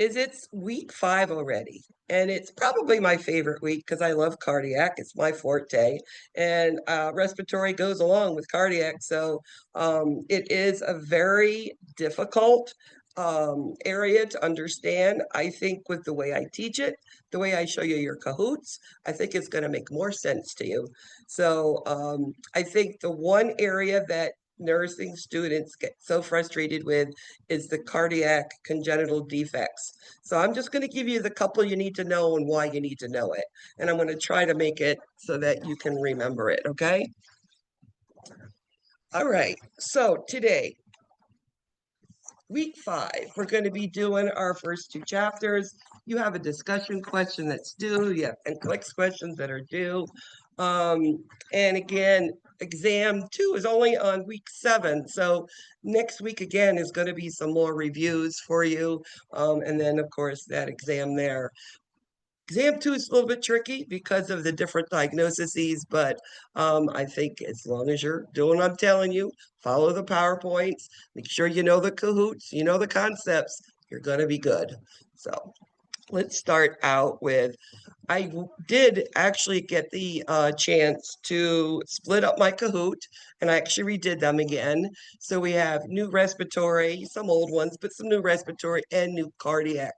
is it's week 5 already. And it's probably my favorite week because I love cardiac. It's my forte. And respiratory goes along with cardiac. So it is a very difficult area to understand. I think with the way I teach it, the way I show you your cahoots, I think it's going to make more sense to you. So I think the one area that nursing students get so frustrated with is the cardiac congenital defects. So I'm just going to give you the couple you need to know and why you need to know it. And I'm going to try to make it so that you can remember it, okay? All right, so today, week 5, we're going to be doing our first 2 chapters. You have a discussion question that's due, you have NCLEX questions that are due. And again, exam 2 is only on week 7. So next week again is going to be some more reviews for you. And then of course that exam there. Exam 2 is a little bit tricky because of the different diagnoses, but I think as long as you're doing what I'm telling you, follow the PowerPoints, make sure you know the cahoots, you know the concepts, you're going to be good. So let's start out with, I did actually get the chance to split up my Kahoot, and I actually redid them again. So we have new respiratory, some old ones, but some new respiratory and new cardiac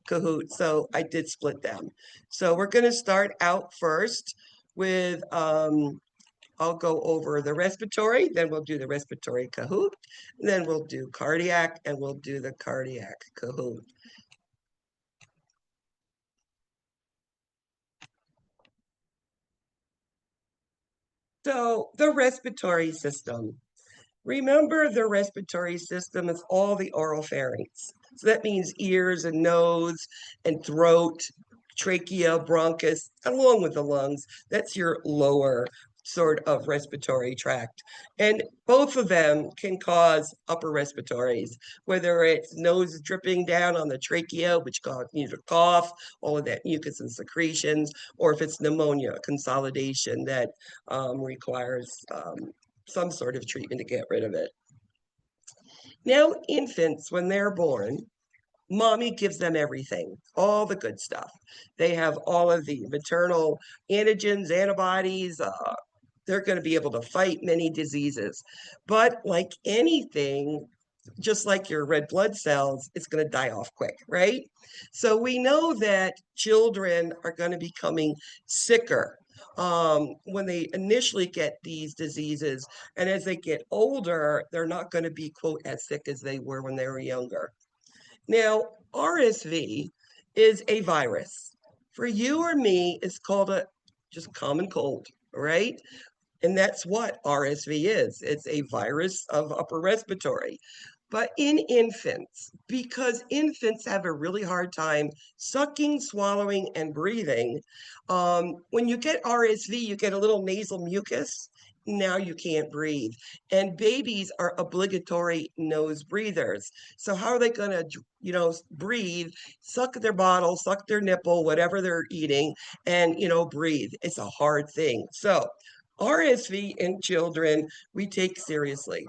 Kahoot. So I did split them. So we're going to start out first with, I'll go over the respiratory, then we'll do the respiratory Kahoot, then we'll do cardiac, and we'll do the cardiac Kahoot. So the respiratory system. Remember, the respiratory system is all the oral pharynx. So that means ears and nose and throat, trachea, bronchus, along with the lungs. That's your lower sort of respiratory tract. And both of them can cause upper respiratories, whether it's nose dripping down on the trachea, which causes you to cough, all of that mucus and secretions, or if it's pneumonia, consolidation that requires some sort of treatment to get rid of it. Now, infants, when they're born, mommy gives them everything, all the good stuff. They have all of the maternal antigens, antibodies. They're going to be able to fight many diseases. But like anything, just like your red blood cells, it's going to die off quick, right? So we know that children are going to be becoming sicker when they initially get these diseases. And as they get older, they're not going to be, quote, as sick as they were when they were younger. Now, RSV is a virus. For you or me, it's called a just common cold, right? And that's what RSV is. It's a virus of upper respiratory. But in infants, because infants have a really hard time sucking, swallowing, and breathing, when you get RSV, you get a little nasal mucus. Now you can't breathe. And babies are obligatory nose breathers. So how are they going to, breathe, suck their bottle, suck their nipple, whatever they're eating, and, breathe? It's a hard thing. So RSV in children, we take seriously,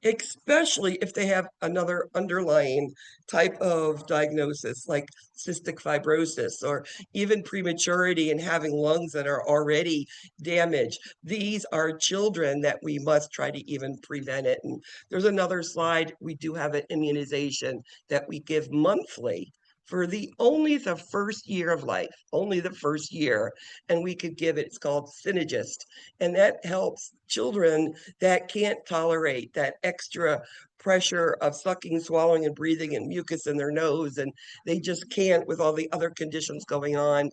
especially if they have another underlying type of diagnosis like cystic fibrosis or even prematurity and having lungs that are already damaged. These are children that we must try to even prevent it. And there's another slide. We do have an immunization that we give monthly for only the first year of life, only the first year. And we could give it, it's called Synagist. And that helps children that can't tolerate that extra pressure of sucking, swallowing, and breathing and mucus in their nose. And they just can't with all the other conditions going on.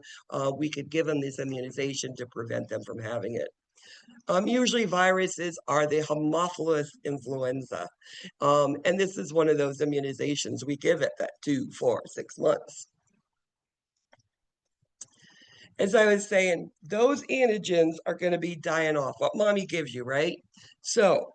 We could give them this immunization to prevent them from having it. Usually viruses are the Haemophilus influenza. And this is one of those immunizations we give it that 2, 4, 6 months. As I was saying, those antigens are going to be dying off, what mommy gives you, right? So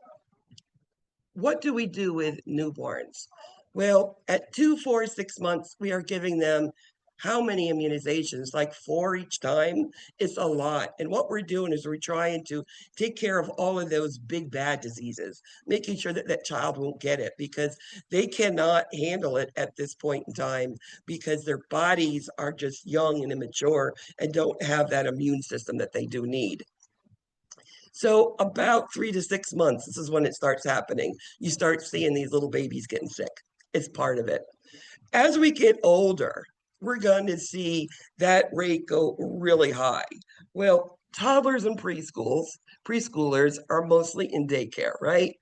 what do we do with newborns? Well, at 2, 4, 6 months, we are giving them how many immunizations, like 4 each time? It's a lot. And what we're doing is we're trying to take care of all of those big bad diseases, making sure that that child won't get it because they cannot handle it at this point in time because their bodies are just young and immature and don't have that immune system that they do need. So about 3 to 6 months, this is when it starts happening. You start seeing these little babies getting sick. It's part of it. As we get older, we're going to see that rate go really high. Well, toddlers and preschoolers are mostly in daycare, right?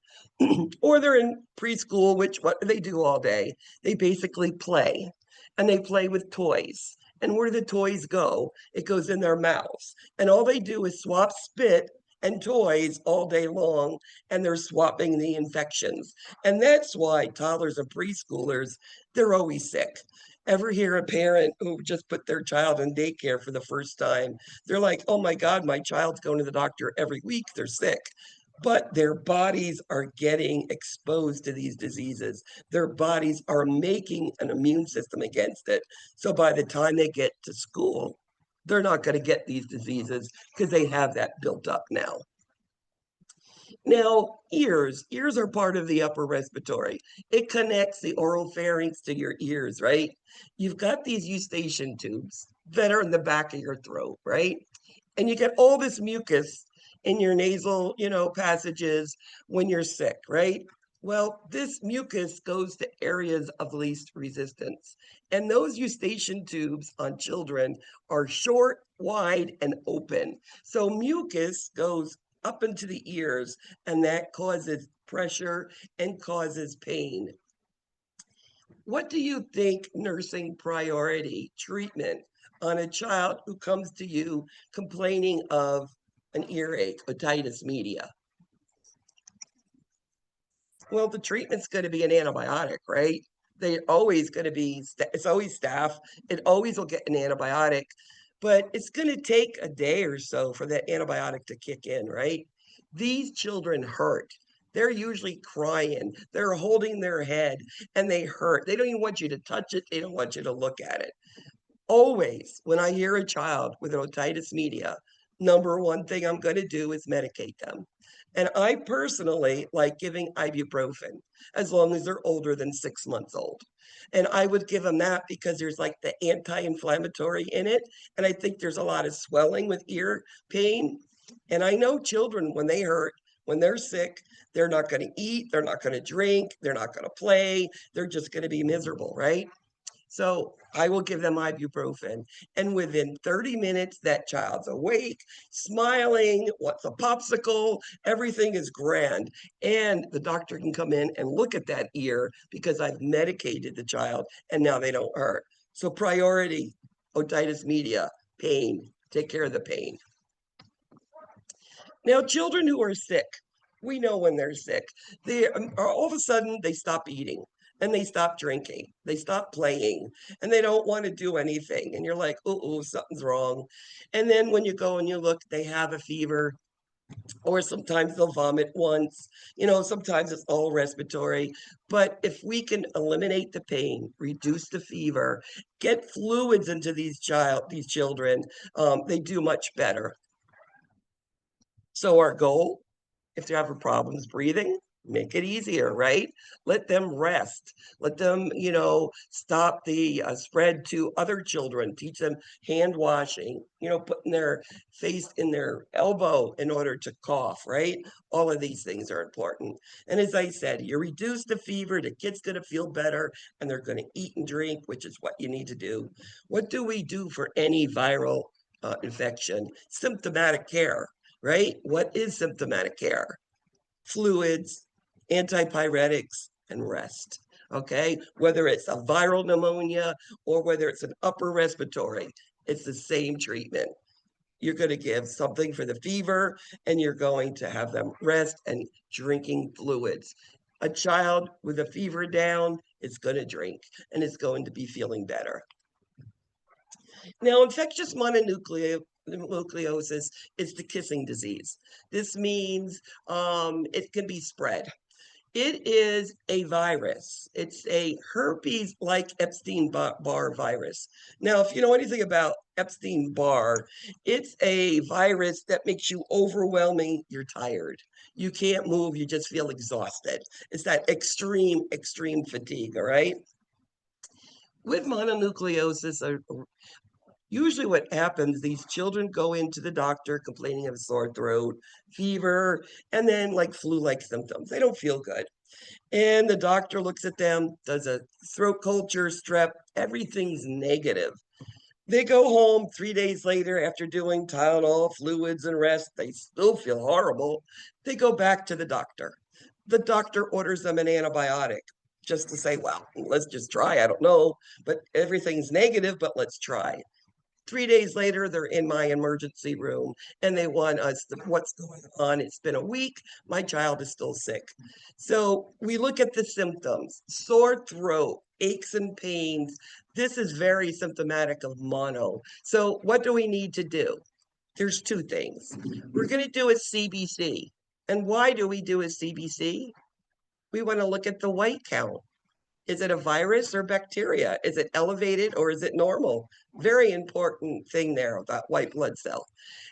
Or they're in preschool, which what do they do all day? They basically play and they play with toys. And where do the toys go? It goes in their mouths. And all they do is swap spit and toys all day long, and they're swapping the infections. And that's why toddlers and preschoolers, they're always sick. Ever hear a parent who just put their child in daycare for the first time? They're like, oh my God, my child's going to the doctor every week. They're sick. But their bodies are getting exposed to these diseases. Their bodies are making an immune system against it. So by the time they get to school, they're not going to get these diseases because they have that built up now. Now, ears are part of the upper respiratory. It connects the oral pharynx to your ears, right? You've got these eustachian tubes that are in the back of your throat, right? And you get all this mucus in your nasal, passages when you're sick, right? Well, this mucus goes to areas of least resistance. And those eustachian tubes on children are short, wide, and open. So mucus goes up into the ears, and that causes pressure and causes pain. What do you think nursing priority treatment on a child who comes to you complaining of an earache, otitis media? Well, the treatment's going to be an antibiotic, right? They're always going to be, it's always staph. It always will get an antibiotic, but it's going to take a day or so for that antibiotic to kick in, right? These children hurt. They're usually crying. They're holding their head and they hurt. They don't even want you to touch it. They don't want you to look at it. Always, when I hear a child with an otitis media, number one thing I'm going to do is medicate them. And I personally like giving ibuprofen as long as they're older than 6 months old. And I would give them that because there's like the anti-inflammatory in it. And I think there's a lot of swelling with ear pain. And I know children, when they hurt, when they're sick, they're not going to eat, they're not going to drink, they're not going to play, they're just going to be miserable, right? So I will give them ibuprofen. And within 30 minutes, that child's awake, smiling, wants a popsicle, everything is grand. And the doctor can come in and look at that ear because I've medicated the child and now they don't hurt. So priority, otitis media, pain, take care of the pain. Now, children who are sick, we know when they're sick, they are all of a sudden they stop eating and they stop drinking, they stop playing, and they don't want to do anything. And you're like, oh, something's wrong. And then when you go and you look, they have a fever, or sometimes they'll vomit once. Sometimes it's all respiratory. But if we can eliminate the pain, reduce the fever, get fluids into these children, they do much better. So our goal, if they're having problems breathing, make it easier, right? Let them rest. Let them, stop the spread to other children. Teach them hand washing, putting their face in their elbow in order to cough, right? All of these things are important. And as I said, you reduce the fever, the kid's going to feel better, and they're going to eat and drink, which is what you need to do. What do we do for any viral infection? Symptomatic care, right? What is symptomatic care? Fluids, antipyretics, and rest. Okay, whether it's a viral pneumonia or whether it's an upper respiratory, it's the same treatment. You're going to give something for the fever and you're going to have them rest and drinking fluids. A child with a fever down is going to drink and is going to be feeling better. Now, infectious mononucleosis is the kissing disease. This means it can be spread. It is a virus. It's a herpes-like Epstein-Barr virus. Now, if you know anything about Epstein-Barr, it's a virus that makes you overwhelming. You're tired. You can't move. You just feel exhausted. It's that extreme, extreme fatigue, all right? With mononucleosis, usually what happens, these children go into the doctor complaining of a sore throat, fever, and then like flu-like symptoms. They don't feel good. And the doctor looks at them, does a throat culture, strep, everything's negative. They go home 3 days later after doing Tylenol, fluids, and rest. They still feel horrible. They go back to the doctor. The doctor orders them an antibiotic just to say, well, let's just try. I don't know, but everything's negative, but let's try. 3 days later, they're in my emergency room and they want us to, what's going on? It's been a week. My child is still sick. So we look at the symptoms: sore throat, aches and pains. This is very symptomatic of mono. So what do we need to do? There's two things. We're going to do a CBC. And why do we do a CBC? We want to look at the white count. Is it a virus or bacteria? Is it elevated or is it normal? Very important thing there about white blood cell.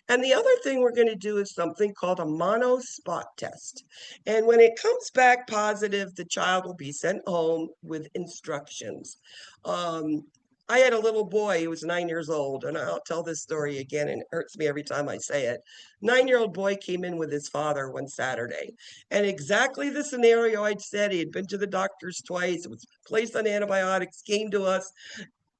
And the other thing we're going to do is something called a mono spot test. And when it comes back positive, the child will be sent home with instructions. I had a little boy who was 9 years old, and I'll tell this story again, and it hurts me every time I say it. 9-year-old boy came in with his father one Saturday, and exactly the scenario I'd said. He had been to the doctors twice, was placed on antibiotics, came to us.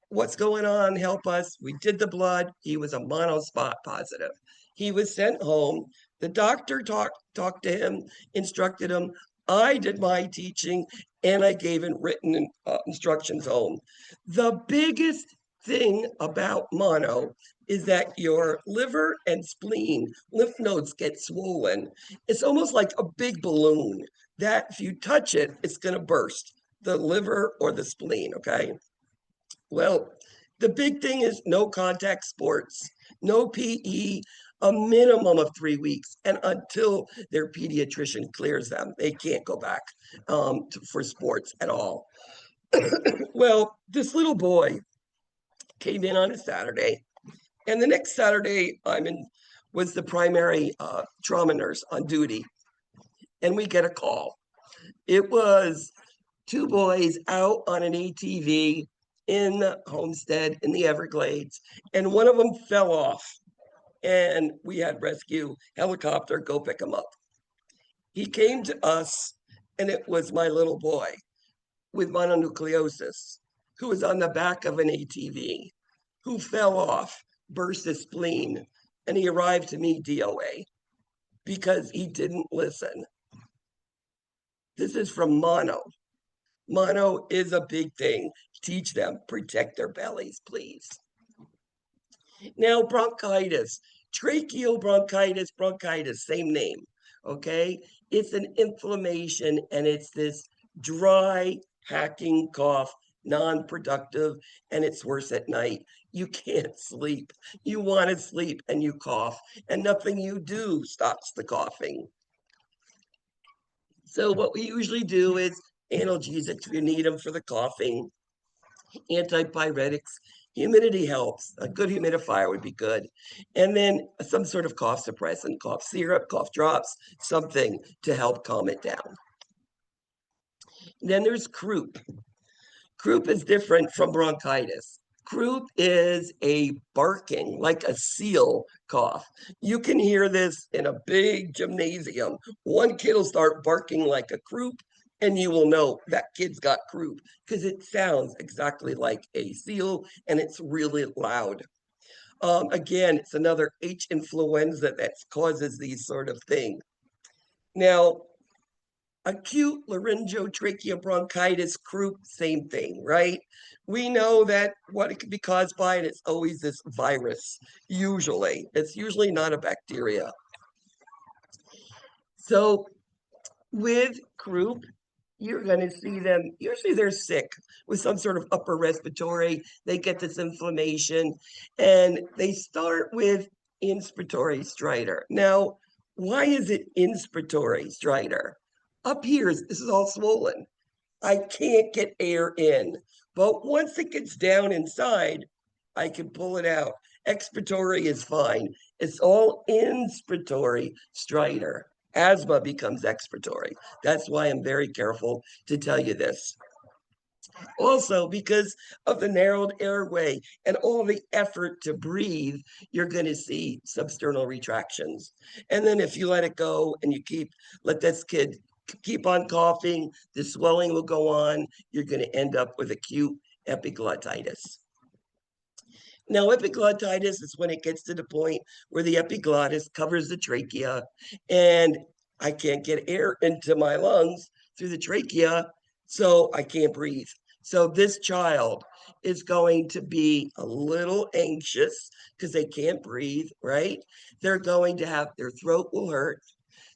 What's going on? Help us. We did the blood. He was a monospot positive. He was sent home. The doctor talked to him, instructed him. I did my teaching, and I gave him written instructions home. The biggest thing about mono is that your liver and spleen, lymph nodes get swollen. It's almost like a big balloon that if you touch it, it's going to burst, the liver or the spleen, okay? Well, the big thing is no contact sports, no PE, a minimum of 3 weeks, and until their pediatrician clears them, they can't go back for sports at all. Well, this little boy came in on a Saturday, and the next Saturday was the primary trauma nurse on duty, and we get a call. It was two boys out on an ATV in the homestead in the Everglades, and one of them fell off, and we had rescue helicopter go pick him up. He came to us, and it was my little boy with mononucleosis who was on the back of an ATV, who fell off, burst his spleen, and he arrived to me DOA because he didn't listen. This is from mono. Mono is a big thing. Teach them, protect their bellies, please. Now, bronchitis, tracheal bronchitis, same name, okay? It's an inflammation, and it's this dry, hacking cough, non-productive, and it's worse at night. You can't sleep. You want to sleep, and you cough, and nothing you do stops the coughing. So what we usually do is analgesics if you need them for the coughing, antipyretics. Humidity helps. A good humidifier would be good. And then some sort of cough suppressant, cough syrup, cough drops, something to help calm it down. Then there's croup. Croup is different from bronchitis. Croup is a barking, like a seal cough. You can hear this in a big gymnasium. One kid will start barking like a croup, and you will know that kid's got croup because it sounds exactly like a seal, and it's really loud. Again, it's another H influenza that causes these sort of things. Now, acute laryngotracheal bronchitis, croup, same thing, right? We know that what it could be caused by, and it's always this virus, usually. It's usually not a bacteria. So with croup, you're going to see them, usually they're sick with some sort of upper respiratory. They get this inflammation, and they start with inspiratory stridor. Now, why is it inspiratory stridor? Up here, this is all swollen. I can't get air in. But once it gets down inside, I can pull it out. Expiratory is fine. It's all inspiratory stridor. Asthma becomes expiratory. That's why I'm very careful to tell you this. Also, because of the narrowed airway and all the effort to breathe, you're going to see substernal retractions. And then if you let it go and you let this kid keep on coughing, the swelling will go on. You're going to end up with acute epiglottitis. Now, epiglottitis is when it gets to the point where the epiglottis covers the trachea and I can't get air into my lungs through the trachea, so I can't breathe. So this child is going to be a little anxious because they can't breathe, right? They're going to have, their throat will hurt.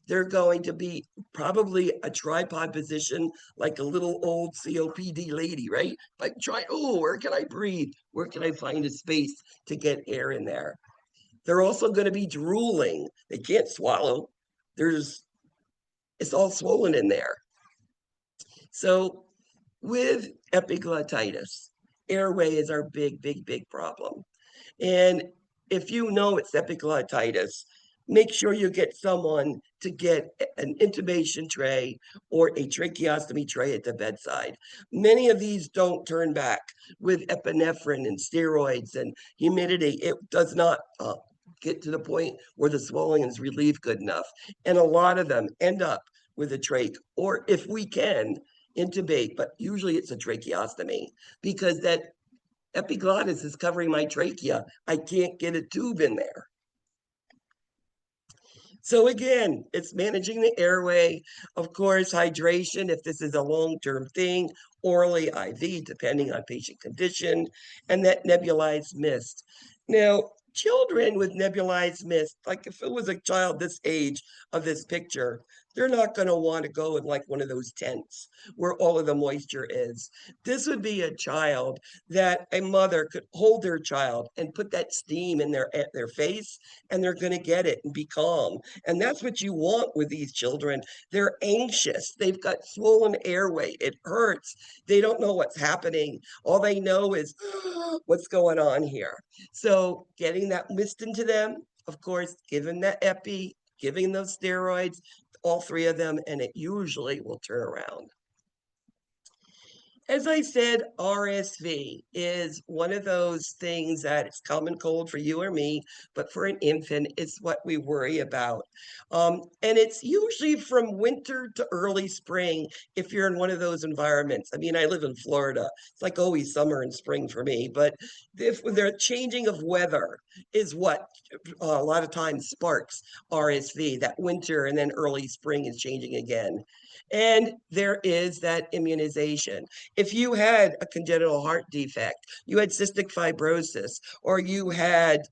They're going to be probably a tripod position, like a little old COPD lady, right? Like try, oh, where can I breathe? Where can I find a space to get air in there? They're also going to be drooling. They can't swallow. It's all swollen in there. So with epiglottitis, airway is our big, big, big problem. And if you know it's epiglottitis, make sure you get someone to get an intubation tray or a tracheostomy tray at the bedside. Many of these don't turn back with epinephrine and steroids and humidity. It does not get to the point where the swelling is relieved good enough. And a lot of them end up with a trach, or if we can, intubate, but usually it's a tracheostomy because that epiglottis is covering my trachea. I can't get a tube in there. So again, it's managing the airway. Of course, hydration, if this is a long-term thing, orally IV, depending on patient condition, and that nebulized mist. Now, children with nebulized mist, like if it was a child this age of this picture, they're not going to want to go in like one of those tents where all of the moisture is. This would be a child that a mother could hold their child and put that steam in their face, and they're going to get it and be calm. And that's what you want with these children. They're anxious. They've got swollen airway. It hurts. They don't know what's happening. All they know is what's going on here. So getting that mist into them, of course, giving that epi, giving those steroids, all three of them, and it usually will turn around. As I said, RSV is one of those things that it's common cold for you or me, but for an infant, it's what we worry about. And it's usually from winter to early spring if you're in one of those environments. I mean, I live in Florida. It's like always summer and spring for me, but if the changing of weather is what a lot of times sparks RSV, that winter and then early spring is changing again. And there is that immunization. If you had a congenital heart defect, you had cystic fibrosis, or you had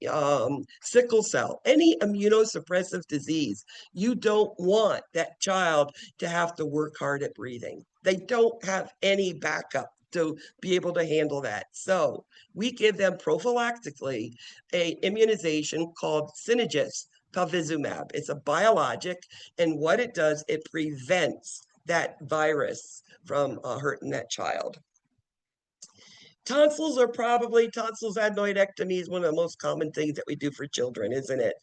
sickle cell, any immunosuppressive disease, you don't want that child to have to work hard at breathing. They don't have any backup to be able to handle that. So we give them prophylactically a immunization called Synagis palivizumab. It's a biologic, and what it does, it prevents that virus from hurting that child. Tonsils adenoidectomy is one of the most common things that we do for children, isn't it?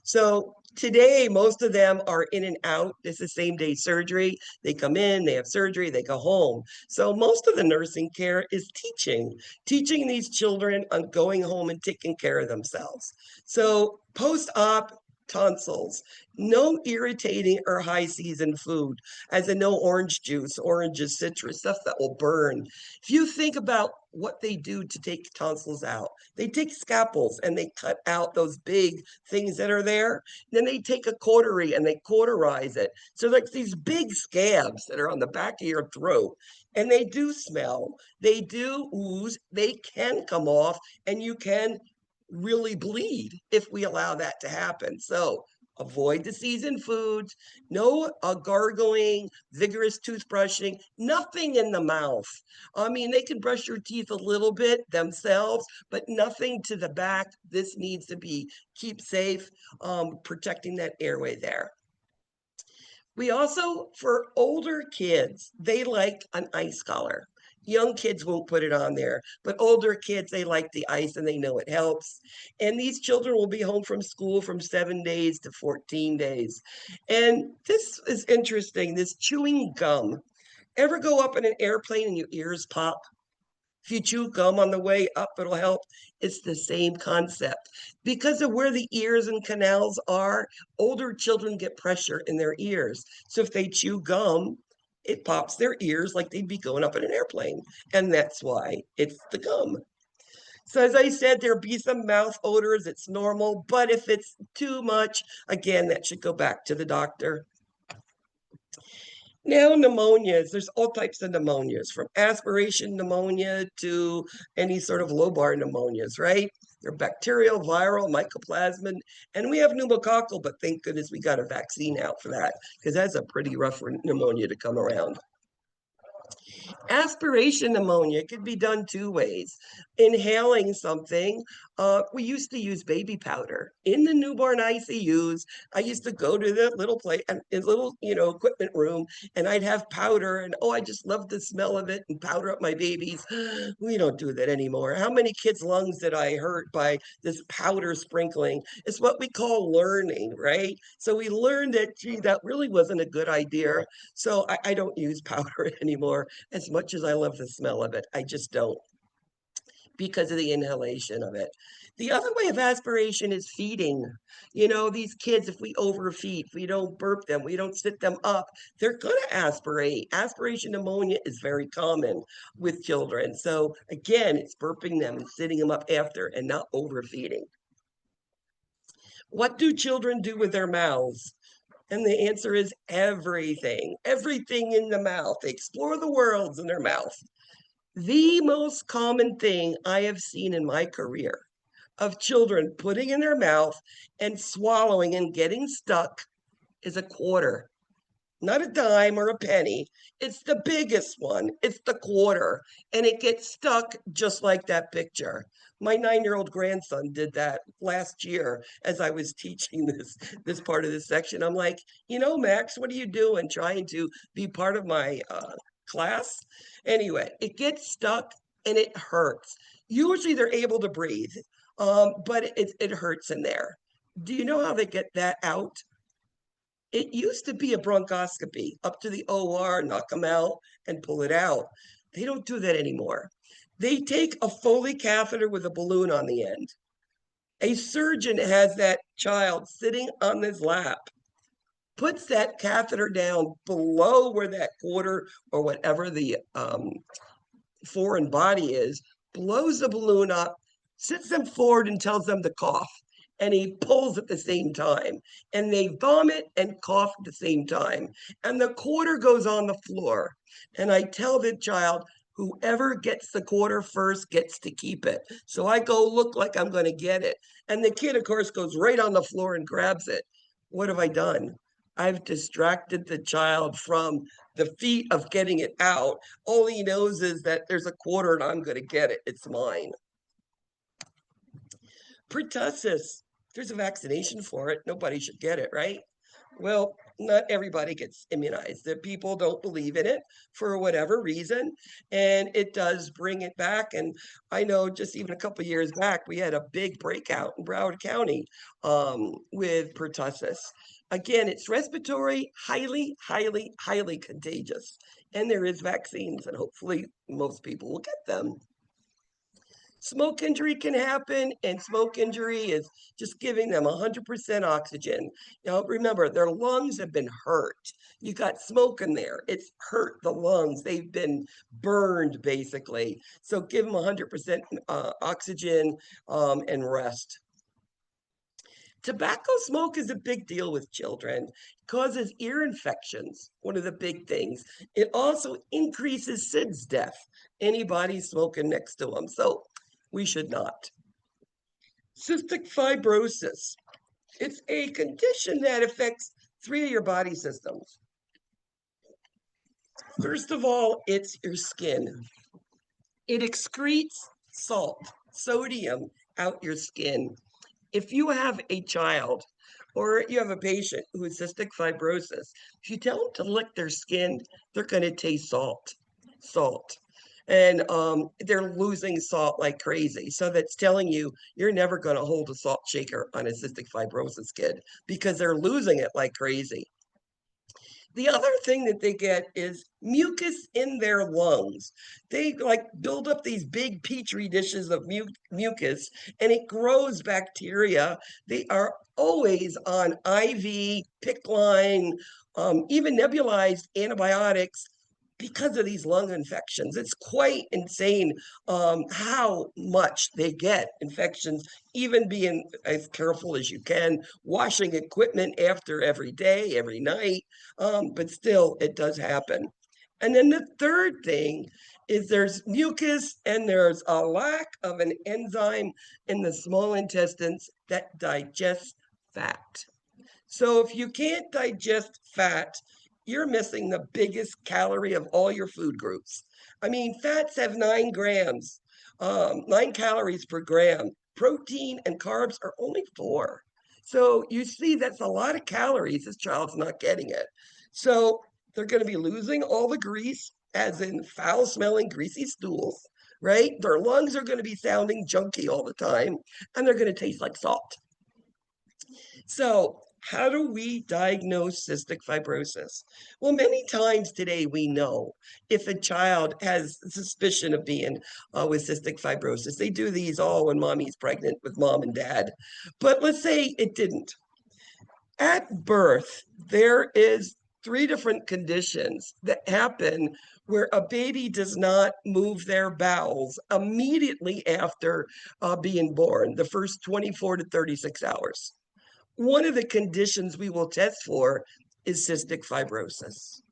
So today, most of them are in and out. This is same-day surgery. They come in, they have surgery, they go home. So most of the nursing care is teaching these children on going home and taking care of themselves. So post-op tonsils, no irritating or high season food, as in no orange juice, oranges, citrus, stuff that will burn. If you think about what they do to take tonsils out, they take scalpels and they cut out those big things that are there. Then they take a cautery and they cauterize it. So like these big scabs that are on the back of your throat, and they do smell, they do ooze, they can come off, and you can really bleed if we allow that to happen. So avoid the seasoned foods, no gargling, vigorous toothbrushing, nothing in the mouth. I mean, they can brush your teeth a little bit themselves, but nothing to the back. This needs to be keep safe, protecting that airway there. We also, for older kids, they like an ice collar. Young kids won't put it on there, but older kids, they like the ice and they know it helps. And these children will be home from school from 7 days to 14 days. And this is interesting, this chewing gum. Ever go up in an airplane and your ears pop? If you chew gum on the way up, it'll help. It's the same concept. Because of where the ears and canals are, older children get pressure in their ears. So if they chew gum, it pops their ears like they'd be going up in an airplane. And that's why it's the gum. So as I said, there'll be some mouth odors. It's normal. But if it's too much, again, that should go back to the doctor. Now, pneumonias, there's all types of pneumonias, from aspiration pneumonia to any sort of lobar pneumonias, right? They're bacterial, viral, mycoplasmin, and we have pneumococcal, but thank goodness we got a vaccine out for that because that's a pretty rough pneumonia to come around. Aspiration pneumonia could be done two ways. Inhaling something, we used to use baby powder. In the newborn ICUs, I used to go to the little place, little, equipment room, and I'd have powder, and oh, I just loved the smell of it and powder up my babies. We don't do that anymore. How many kids' lungs did I hurt by this powder sprinkling? It's what we call learning, right? So we learned that, gee, that really wasn't a good idea. So I don't use powder anymore as much as I love the smell of it. I just don't because of the inhalation of it. The other way of aspiration is feeding. These kids, if we overfeed, if we don't burp them, we don't sit them up, they're going to aspirate. Aspiration pneumonia is very common with children. So again, it's burping them and sitting them up after and not overfeeding. What do children do with their mouths? And the answer is everything, everything in the mouth. They explore the worlds in their mouth. The most common thing I have seen in my career of children putting in their mouth and swallowing and getting stuck is a quarter. Not a dime or a penny. It's the biggest one. It's the quarter. And it gets stuck just like that picture. My 9-year-old grandson did that last year as I was teaching this part of this section. I'm like, Max, what are you doing? Trying to be part of my class? Anyway, it gets stuck and it hurts. Usually they're able to breathe, but it hurts in there. Do you know how they get that out? It used to be a bronchoscopy, up to the OR, knock them out, and pull it out. They don't do that anymore. They take a Foley catheter with a balloon on the end. A surgeon has that child sitting on his lap, puts that catheter down below where that quarter or whatever the foreign body is, blows the balloon up, sits them forward and tells them to cough. And he pulls at the same time. And they vomit and cough at the same time. And the quarter goes on the floor. And I tell the child, whoever gets the quarter first gets to keep it. So I go look like I'm going to get it. And the kid, of course, goes right on the floor and grabs it. What have I done? I've distracted the child from the feat of getting it out. All he knows is that there's a quarter and I'm going to get it. It's mine. Pertussis, there's a vaccination for it. Nobody should get it, right? Well, not everybody gets immunized. The people don't believe in it for whatever reason, and it does bring it back. And I know just even a couple of years back, we had a big breakout in Broward County with pertussis. Again, it's respiratory, highly, highly, highly contagious, and there is vaccines, and hopefully most people will get them. Smoke injury can happen, and smoke injury is just giving them 100% oxygen. Now, remember, their lungs have been hurt. You got smoke in there. It's hurt the lungs. They've been burned, basically. So give them 100% oxygen and rest. Tobacco smoke is a big deal with children. It causes ear infections, one of the big things. It also increases SIDS death. Anybody smoking next to them. So we should not. Cystic fibrosis. It's a condition that affects 3 of your body systems. First of all, it's your skin. It excretes salt, sodium out your skin. If you have a child Or you have a patient who has cystic fibrosis. If you tell them to lick their skin, they're going to taste salt. And they're losing salt like crazy. So that's telling you you're never going to hold a salt shaker on a cystic fibrosis kid because they're losing it like crazy. The other thing that they get is mucus in their lungs. They like build up these big petri dishes of mucus and it grows bacteria. They are always on IV, PICC line, even nebulized antibiotics because of these lung infections. It's quite insane how much they get infections, even being as careful as you can, washing equipment after every day, every night, but still it does happen. And then the third thing is there's mucus and there's a lack of an enzyme in the small intestines that digests fat. So if you can't digest fat, you're missing the biggest calorie of all your food groups. I mean, fats have 9 grams, 9 calories per gram. Protein and carbs are only 4. So you see, that's a lot of calories. This child's not getting it. So they're going to be losing all the grease, as in foul smelling, greasy stools, right? Their lungs are going to be sounding junky all the time, and they're going to taste like salt. So, how do we diagnose cystic fibrosis? Well, many times today we know if a child has suspicion of being with cystic fibrosis. They do these all when mommy's pregnant with mom and dad. But let's say it didn't. At birth, there is 3 different conditions that happen where a baby does not move their bowels immediately after being born, the first 24 to 36 hours. One of the conditions we will test for is cystic fibrosis.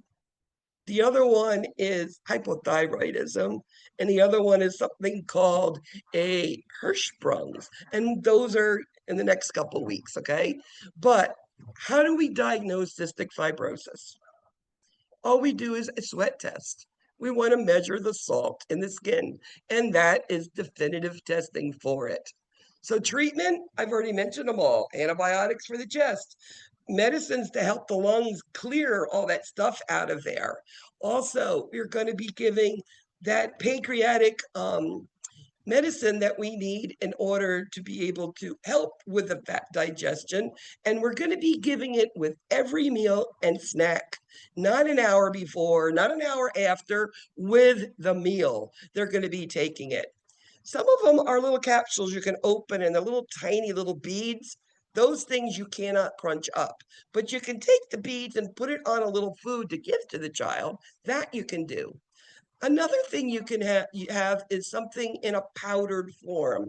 The other one is hypothyroidism, and the other one is something called a Hirschsprung's, and those are in the next couple of weeks, okay? But how do we diagnose cystic fibrosis? All we do is a sweat test. We want to measure the salt in the skin, and that is definitive testing for it. So treatment, I've already mentioned them all. Antibiotics for the chest, medicines to help the lungs clear all that stuff out of there. Also, we're going to be giving that pancreatic medicine that we need in order to be able to help with the fat digestion. And we're going to be giving it with every meal and snack, not an hour before, not an hour after, with the meal. They're going to be taking it. Some of them are little capsules you can open and they're little tiny little beads. Those things you cannot crunch up, but you can take the beads and put it on a little food to give to the child. That you can do. Another thing you can have is something in a powdered form.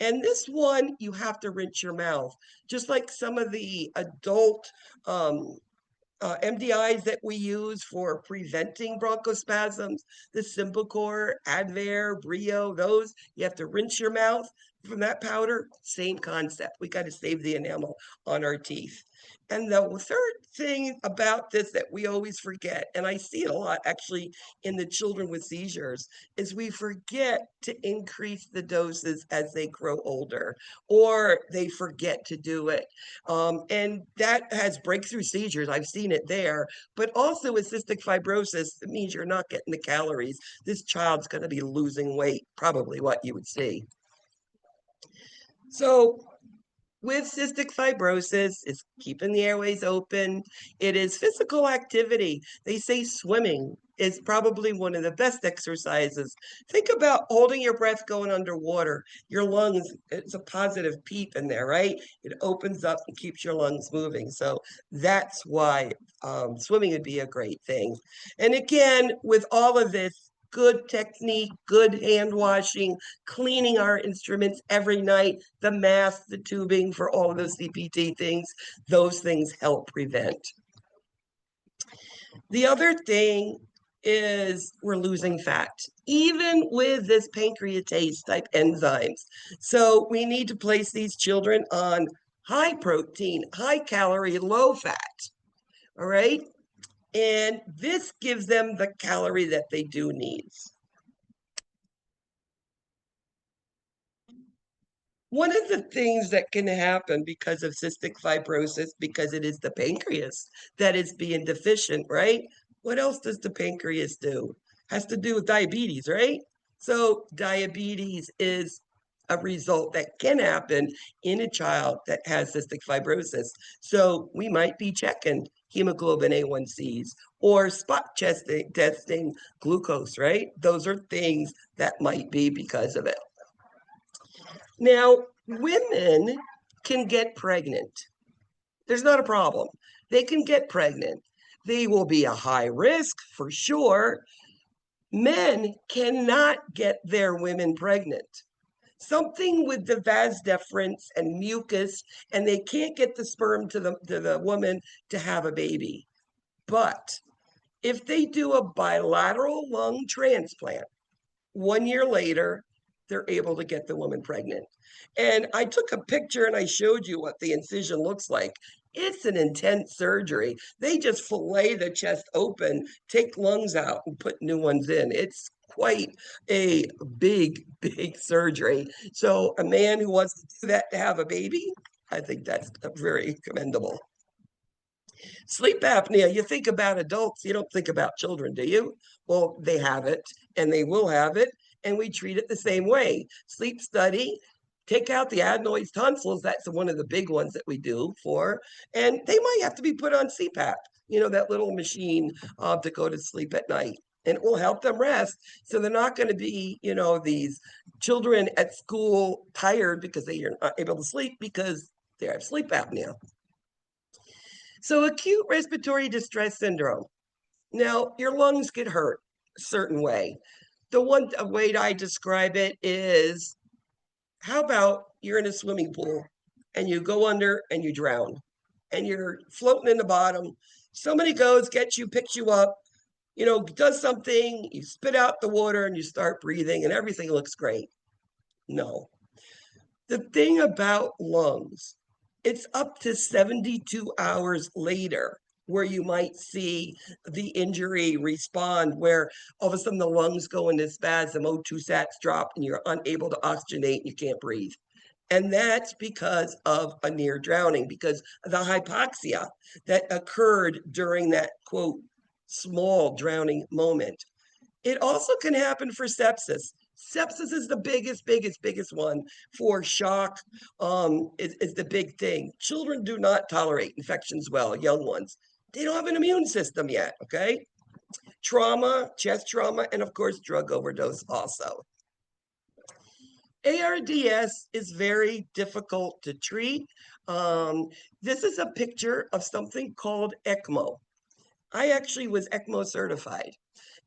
And this one, you have to rinse your mouth, just like some of the adult MDIs that we use for preventing bronchospasms, the Symbicort, Advair, Brio, those, you have to rinse your mouth from that powder. Same concept. We got to save the enamel on our teeth. And the third thing about this that we always forget, and I see it a lot actually in the children with seizures, is we forget to increase the doses as they grow older, or they forget to do it. And that has breakthrough seizures. I've seen it there. But also with cystic fibrosis, it means you're not getting the calories. This child's going to be losing weight, probably what you would see. So with cystic fibrosis, it's keeping the airways open. It is physical activity. They say swimming is probably one of the best exercises. Think about holding your breath going underwater. Your lungs, it's a positive PEEP in there, right? It opens up and keeps your lungs moving. So that's why swimming would be a great thing. And again, with all of this, good technique, good hand washing, cleaning our instruments every night, the mask, the tubing for all of those CPT things, those things help prevent. The other thing is we're losing fat, even with this pancreatase type enzymes. So we need to place these children on high protein, high calorie, low fat. All right. And this gives them the calorie that they do need. One of the things that can happen because of cystic fibrosis, because it is the pancreas that is being deficient, right? What else does the pancreas do? Has to do with diabetes, right? So diabetes is a result that can happen in a child that has cystic fibrosis. So we might be checking hemoglobin A1Cs or spot testing glucose, right? Those are things that might be because of it. Now, women can get pregnant. There's not a problem. They can get pregnant. They will be a high risk for sure. Men cannot get their women pregnant. Something with the vas deferens and mucus, and they can't get the sperm to the woman to have a baby. But if they do a bilateral lung transplant, 1 year later, they're able to get the woman pregnant. And I took a picture and I showed you what the incision looks like. It's an intense surgery. They just fillet the chest open, take lungs out, and put new ones in. It's quite a big, big surgery. So, a man who wants to do that to have a baby, I think that's very commendable. Sleep apnea, you think about adults, you don't think about children, do you? Well, they have it and they will have it, and we treat it the same way. Sleep study, take out the adenoids, tonsils, that's one of the big ones that we do for, and they might have to be put on CPAP, that little machine to go to sleep at night. And it will help them rest. So they're not going to be, these children at school tired because they are not able to sleep because they have sleep apnea. So acute respiratory distress syndrome. Now, your lungs get hurt a certain way. The one way I describe it is, how about you're in a swimming pool and you go under and you drown and you're floating in the bottom. Somebody goes, gets you, picks you up, does something, you spit out the water and you start breathing and everything looks great. No. The thing about lungs, it's up to 72 hours later where you might see the injury respond, where all of a sudden the lungs go into spasm, O2 sats drop, and you're unable to oxygenate, and you can't breathe. And that's because of a near drowning, because of the hypoxia that occurred during that, quote, small drowning moment. It also can happen for sepsis. Sepsis is the biggest one for shock, is the big thing. Children do not tolerate infections well, young ones. They don't have an immune system yet, okay? Trauma, chest trauma, and of course, drug overdose also. ARDS is very difficult to treat. This is a picture of something called ECMO. I actually was ECMO certified.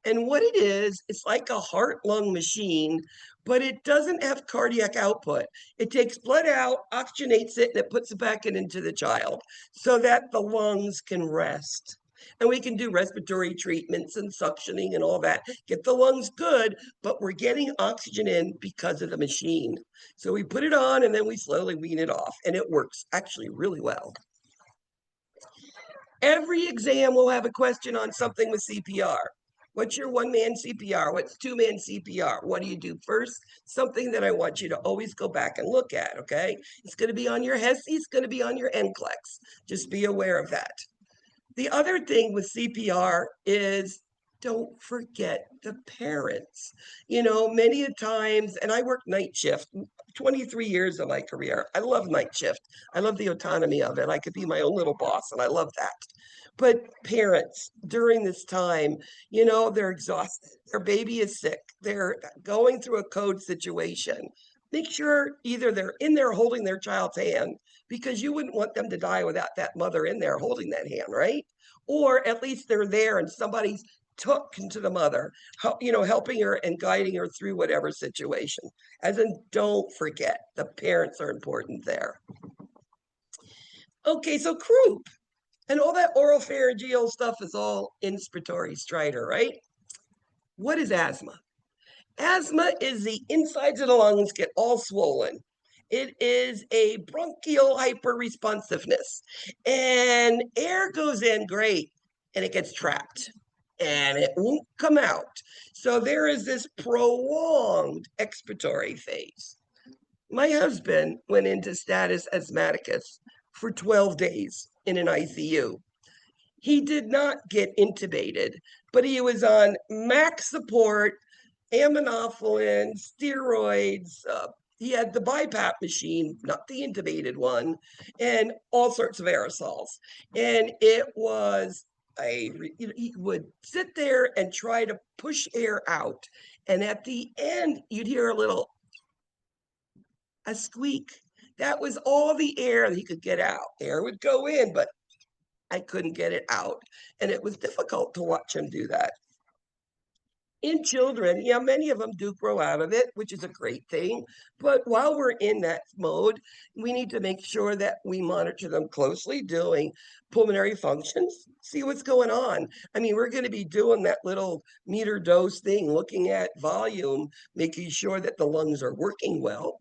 And what it is, it's like a heart-lung machine, but it doesn't have cardiac output. It takes blood out, oxygenates it, and it puts it back into the child so that the lungs can rest. And we can do respiratory treatments and suctioning and all that, get the lungs good, but we're getting oxygen in because of the machine. So we put it on and then we slowly wean it off, and it works actually really well. Every exam will have a question on something with CPR. What's your one-man CPR? What's two-man CPR? What do you do first? Something that I want you to always go back and look at, okay? It's going to be on your HESI, it's going to be on your NCLEX. Just be aware of that. The other thing with CPR is, don't forget the parents. Many a times, and I work night shift, 23 years of my career. I love night shift. I love the autonomy of it. I could be my own little boss, and I love that. But parents, during this time, they're exhausted. Their baby is sick. They're going through a code situation. Make sure either they're in there holding their child's hand, because you wouldn't want them to die without that mother in there holding that hand, right? Or at least they're there and somebody's talking to the mother, helping her and guiding her through whatever situation. As in, don't forget, the parents are important there. Okay, so croup and all that oral pharyngeal stuff is all inspiratory stridor, right? What is asthma? Asthma is the insides of the lungs get all swollen. It is a bronchial hyperresponsiveness, and air goes in great and it gets trapped and it won't come out. So there is this prolonged expiratory phase. My husband went into status asthmaticus for 12 days in an ICU. He did not get intubated, but he was on max support, aminophylline, steroids. He had the BiPAP machine, not the intubated one, and all sorts of aerosols. And it was he would sit there and try to push air out. And at the end, you'd hear a squeak. That was all the air that he could get out. Air would go in, but I couldn't get it out. And it was difficult to watch him do that. In children, yeah, many of them do grow out of it, which is a great thing. But while we're in that mode, we need to make sure that we monitor them closely, doing pulmonary functions, see what's going on. I mean, we're going to be doing that little meter dose thing, looking at volume, making sure that the lungs are working well.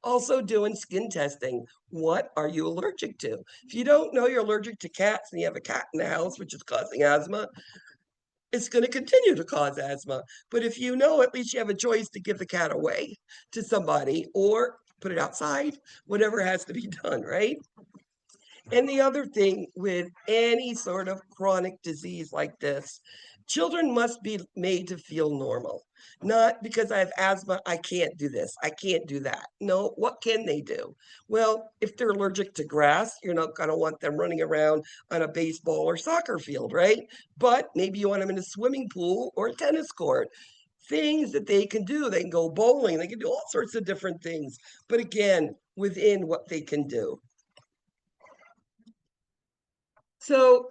Also doing skin testing. What are you allergic to? If you don't know you're allergic to cats and you have a cat in the house, which is causing asthma, it's going to continue to cause asthma. But if you know, at least you have a choice to give the cat away to somebody or put it outside, whatever has to be done, right? And the other thing with any sort of chronic disease like this, children must be made to feel normal. Not because I have asthma, I can't do this, I can't do that. No, what can they do? Well, if they're allergic to grass, you're not going to want them running around on a baseball or soccer field, right? But maybe you want them in a swimming pool or a tennis court. Things that they can do. They can go bowling, they can do all sorts of different things. But again, within what they can do. So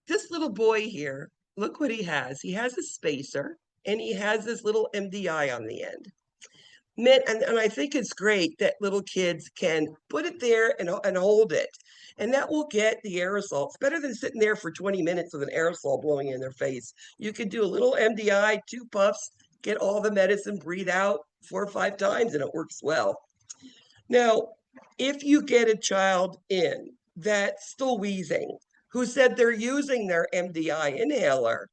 this little boy here, look what he has. He has a spacer and he has this little MDI on the end. And I think it's great that little kids can put it there and hold it. And that will get the aerosol. It's better than sitting there for 20 minutes with an aerosol blowing in their face. You can do a little MDI, 2 puffs, get all the medicine, breathe out 4 or 5 times, and it works well. Now, if you get a child in that's still wheezing, who said they're using their MDI inhaler,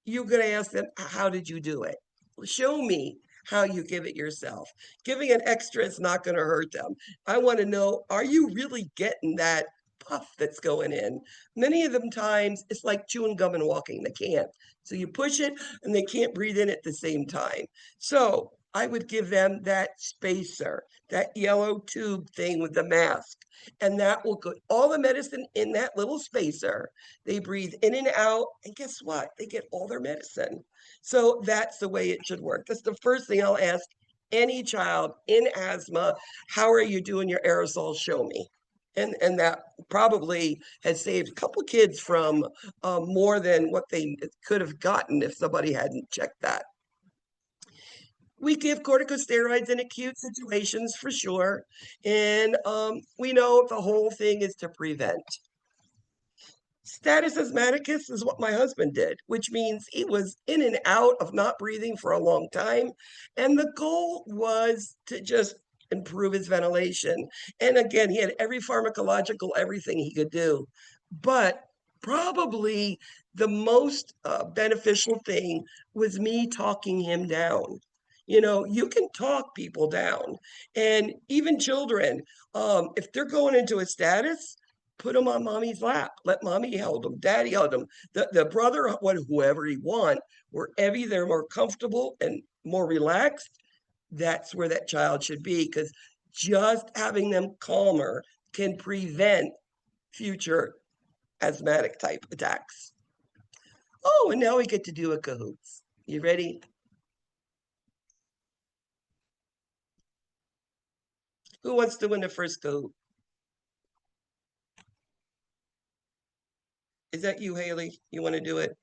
you're going to ask them, how did you do it? Show me how you give it yourself. Giving an extra is not going to hurt them. I want to know, are you really getting that puff that's going in? Many of them times it's like chewing gum and walking. They can't. So you push it and they can't breathe in at the same time. So I would give them that spacer, that yellow tube thing with the mask. And that will put all the medicine in that little spacer. They breathe in and out. And guess what? They get all their medicine. So that's the way it should work. That's the first thing I'll ask any child in asthma. How are you doing your aerosols? Show me. And that probably has saved a couple kids from more than what they could have gotten if somebody hadn't checked that. We give corticosteroids in acute situations for sure. And we know the whole thing is to prevent. Status asthmaticus is what my husband did, which means he was in and out of not breathing for a long time. And the goal was to just improve his ventilation. And again, he had every pharmacological, everything he could do. But probably the most beneficial thing was me talking him down. You know, you can talk people down. And even children, if they're going into a status, put them on mommy's lap. Let mommy hold them, daddy held them, the brother, whoever he want, wherever they're more comfortable and more relaxed, that's where that child should be. Because just having them calmer can prevent future asthmatic type attacks. Oh, and now we get to do a cahoots. You ready? Who wants to win the first cahoot? Is that you, Haley? You want to do it?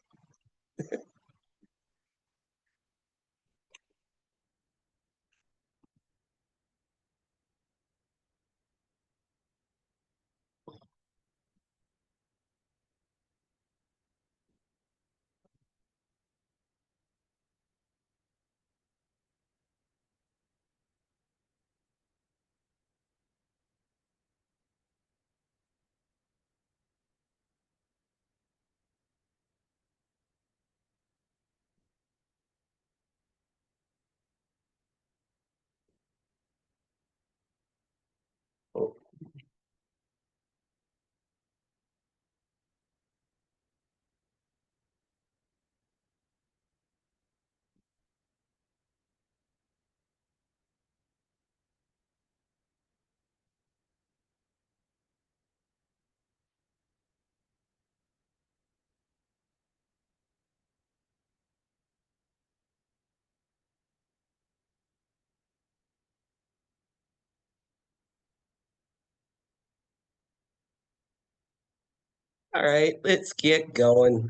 All right, let's get going.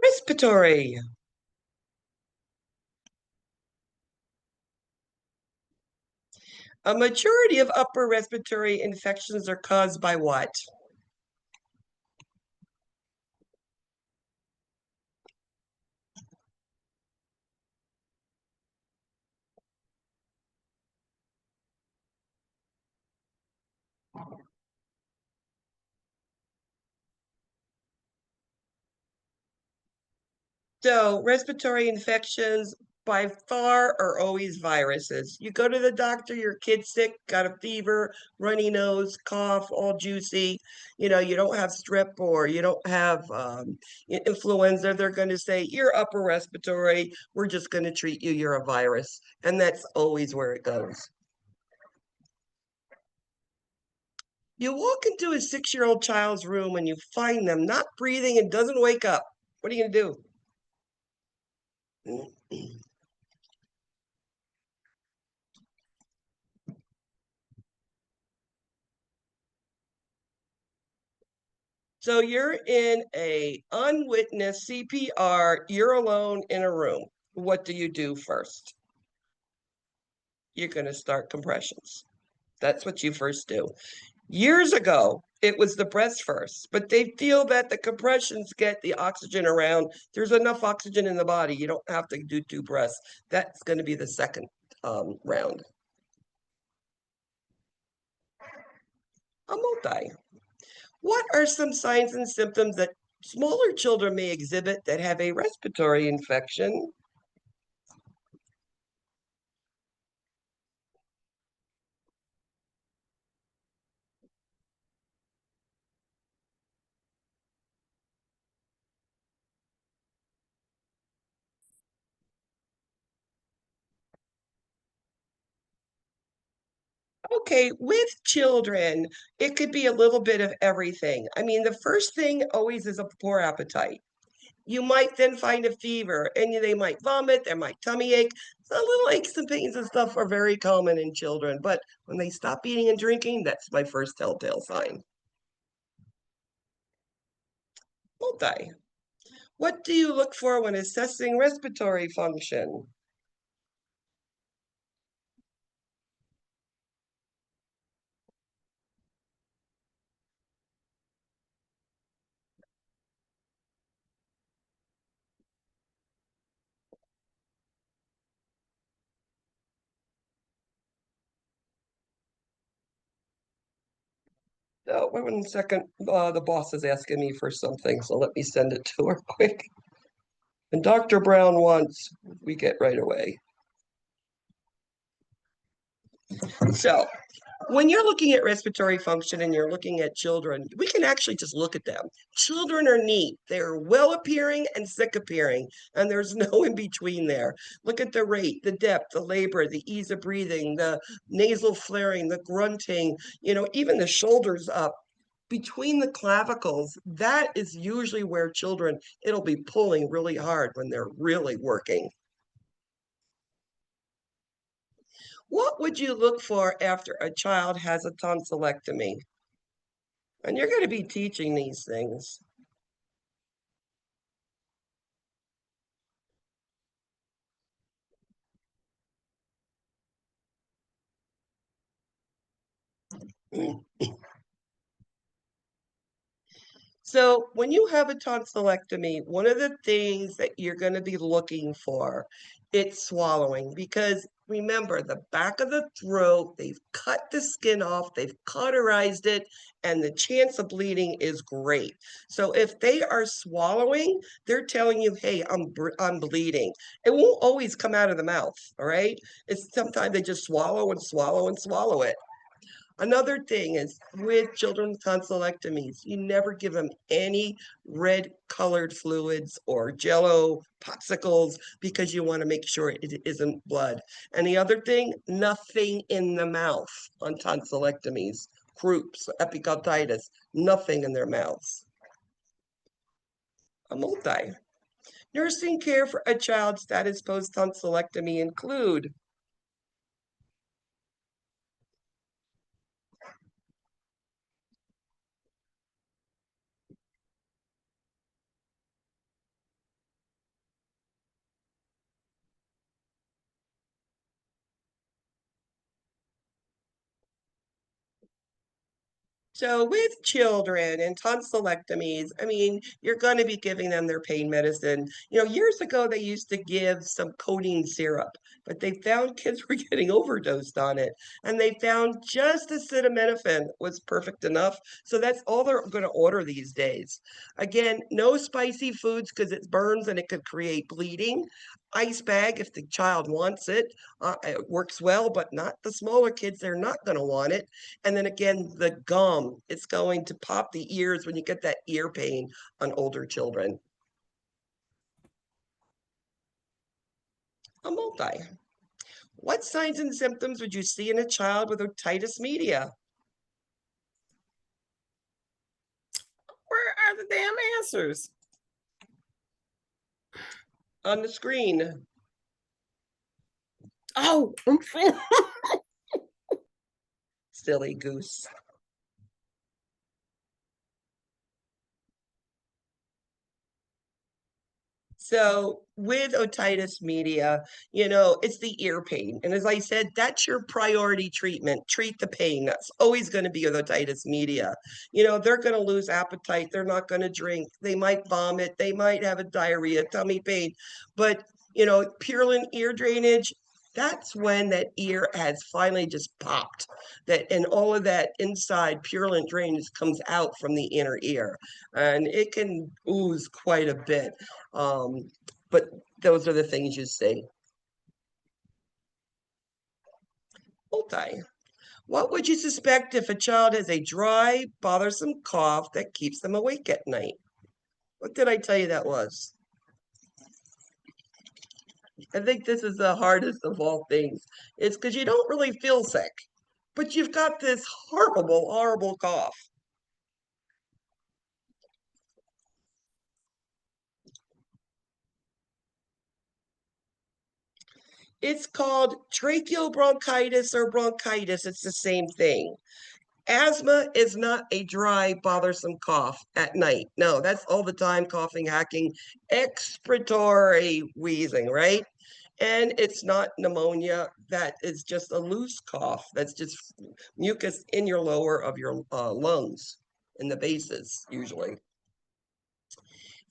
Respiratory. A majority of upper respiratory infections are caused by what? So, respiratory infections by far are always viruses. You go to the doctor, your kid's sick, got a fever, runny nose, cough, all juicy. You don't have strep or you don't have influenza. They're going to say, you're upper respiratory. We're just going to treat you. You're a virus. And that's always where it goes. You walk into a 6-year-old child's room and you find them not breathing and doesn't wake up. What are you going to do? So you're in a unwitnessed CPR, you're alone in a room. What do you do first? You're going to start compressions. That's what you first do. Years ago, it was the breaths first, but they feel that the compressions get the oxygen around. There's enough oxygen in the body. You don't have to do 2 breaths. That's going to be the second round. A multi. What are some signs and symptoms that smaller children may exhibit that have a respiratory infection? Okay, with children, it could be a little bit of everything. I mean, the first thing always is a poor appetite. You might then find a fever and they might vomit, they might tummy ache. So little aches and pains and stuff are very common in children. But when they stop eating and drinking, that's my first telltale sign. Multi. What do you look for when assessing respiratory function? Oh, wait 1 second. The boss is asking me for something, so let me send it to her quick. And Dr. Brown wants, we get right away. So, when you're looking at respiratory function and you're looking at children, we can actually just look at them. Children are neat. They're well appearing and sick appearing, and there's no in between there. Look at the rate, the depth, the labor, the ease of breathing, the nasal flaring, the grunting, even the shoulders up. Between the clavicles, that is usually where children, it'll be pulling really hard when they're really working. What would you look for after a child has a tonsillectomy? And you're going to be teaching these things. So when you have a tonsillectomy, one of the things that you're going to be looking for, it's swallowing, because remember, the back of the throat, they've cut the skin off, they've cauterized it, and the chance of bleeding is great. So if they are swallowing, they're telling you, hey, I'm bleeding. It won't always come out of the mouth, all right? It's sometimes they just swallow and swallow and swallow it. Another thing is with children with tonsillectomies, you never give them any red colored fluids or jello popsicles because you want to make sure it isn't blood. And the other thing, nothing in the mouth on tonsillectomies, croups, epiglottitis, nothing in their mouths. A multi. Nursing care for a child status post tonsillectomy include So with children and tonsillectomies, I mean, you're going to be giving them their pain medicine. Years ago they used to give some codeine syrup, but they found kids were getting overdosed on it, and they found just acetaminophen was perfect enough. So that's all they're going to order these days. Again, no spicy foods because it burns and it could create bleeding. Ice bag if the child wants it. It works well, but not the smaller kids. They're not going to want it. And then again, the gum, it's going to pop the ears when you get that ear pain on older children. A multi. What signs and symptoms would you see in a child with otitis media? Where are the damn answers? On the screen. Oh, Silly goose. So with otitis media, it's the ear pain. And as I said, that's your priority treatment. Treat the pain. That's always going to be with otitis media. They're going to lose appetite. They're not going to drink. They might vomit. They might have a diarrhea, tummy pain. But, purulent ear drainage, that's when that ear has finally just popped. And all of that inside purulent drainage comes out from the inner ear. And it can ooze quite a bit. But those are the things you see. Multi. What would you suspect if a child has a dry, bothersome cough that keeps them awake at night? What did I tell you that was? I think this is the hardest of all things. It's because you don't really feel sick, but you've got this horrible, horrible cough. It's called tracheal bronchitis or bronchitis. It's the same thing. Asthma is not a dry, bothersome cough at night. No, that's all the time coughing, hacking, expiratory wheezing, right? And it's not pneumonia. That is just a loose cough. That's just mucus in your lower of your lungs, in the bases, usually.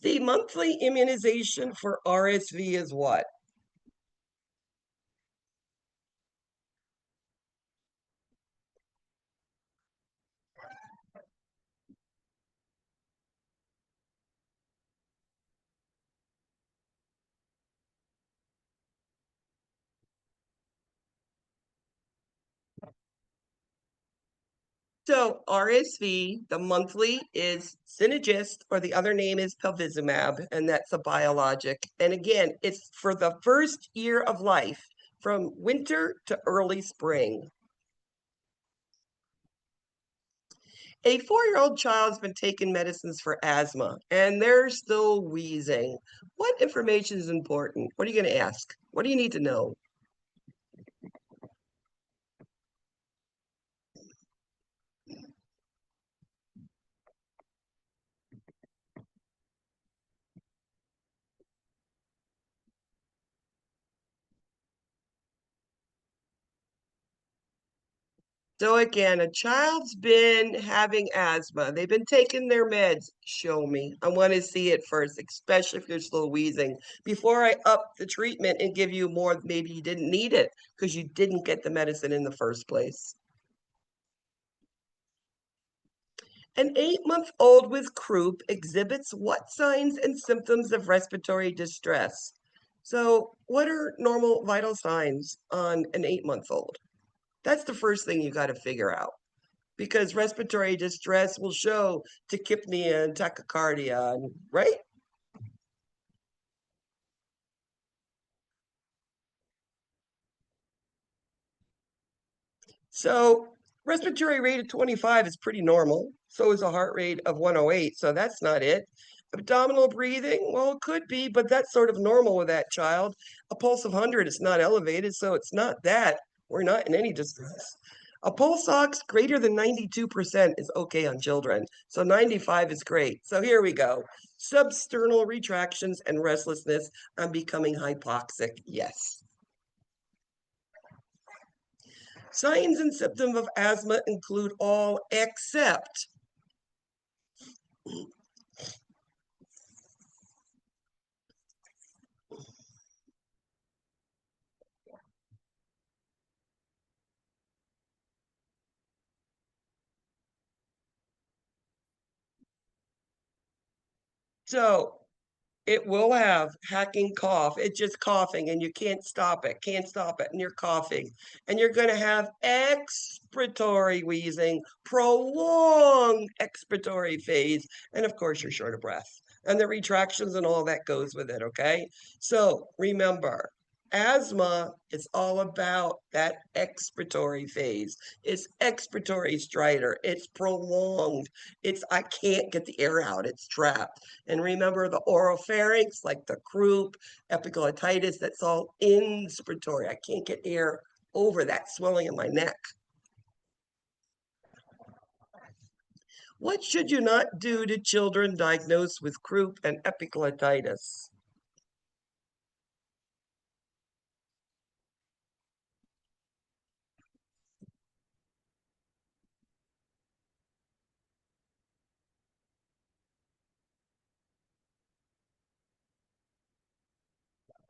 The monthly immunization for RSV is what? So RSV, the monthly is Synagist, or the other name is palivizumab, and that's a biologic. And again, it's for the first year of life, from winter to early spring. A 4-year-old child's been taking medicines for asthma, and they're still wheezing. What information is important? What are you going to ask? What do you need to know? So again, a child's been having asthma. They've been taking their meds. Show me. I want to see it first, especially if you're still wheezing, before I up the treatment and give you more. Maybe you didn't need it because you didn't get the medicine in the first place. An 8-month-old with croup exhibits what signs and symptoms of respiratory distress? So, what are normal vital signs on an 8-month-old? That's the first thing you got to figure out, because respiratory distress will show tachypnea and tachycardia, right? So respiratory rate of 25 is pretty normal. So is a heart rate of 108. So that's not it. Abdominal breathing, well, it could be, but that's sort of normal with that child. A pulse of 100 is not elevated, so it's not that. We're not in any distress. A pulse ox greater than 92% is okay on children. So 95 is great. So here we go. Substernal retractions and restlessness. I'm becoming hypoxic. Yes. Signs and symptoms of asthma include all except so it will have hacking cough. It's just coughing and you can't stop it, and you're coughing. And you're going to have expiratory wheezing, prolonged expiratory phase. And of course, you're short of breath. And the retractions and all that goes with it, okay? So remember, asthma is all about that expiratory phase. It's expiratory stridor. It's prolonged. It's I can't get the air out. It's trapped. And remember the oropharynx, like the croup, epiglottitis, that's all inspiratory. I can't get air over that swelling in my neck. What should you not do to children diagnosed with croup and epiglottitis?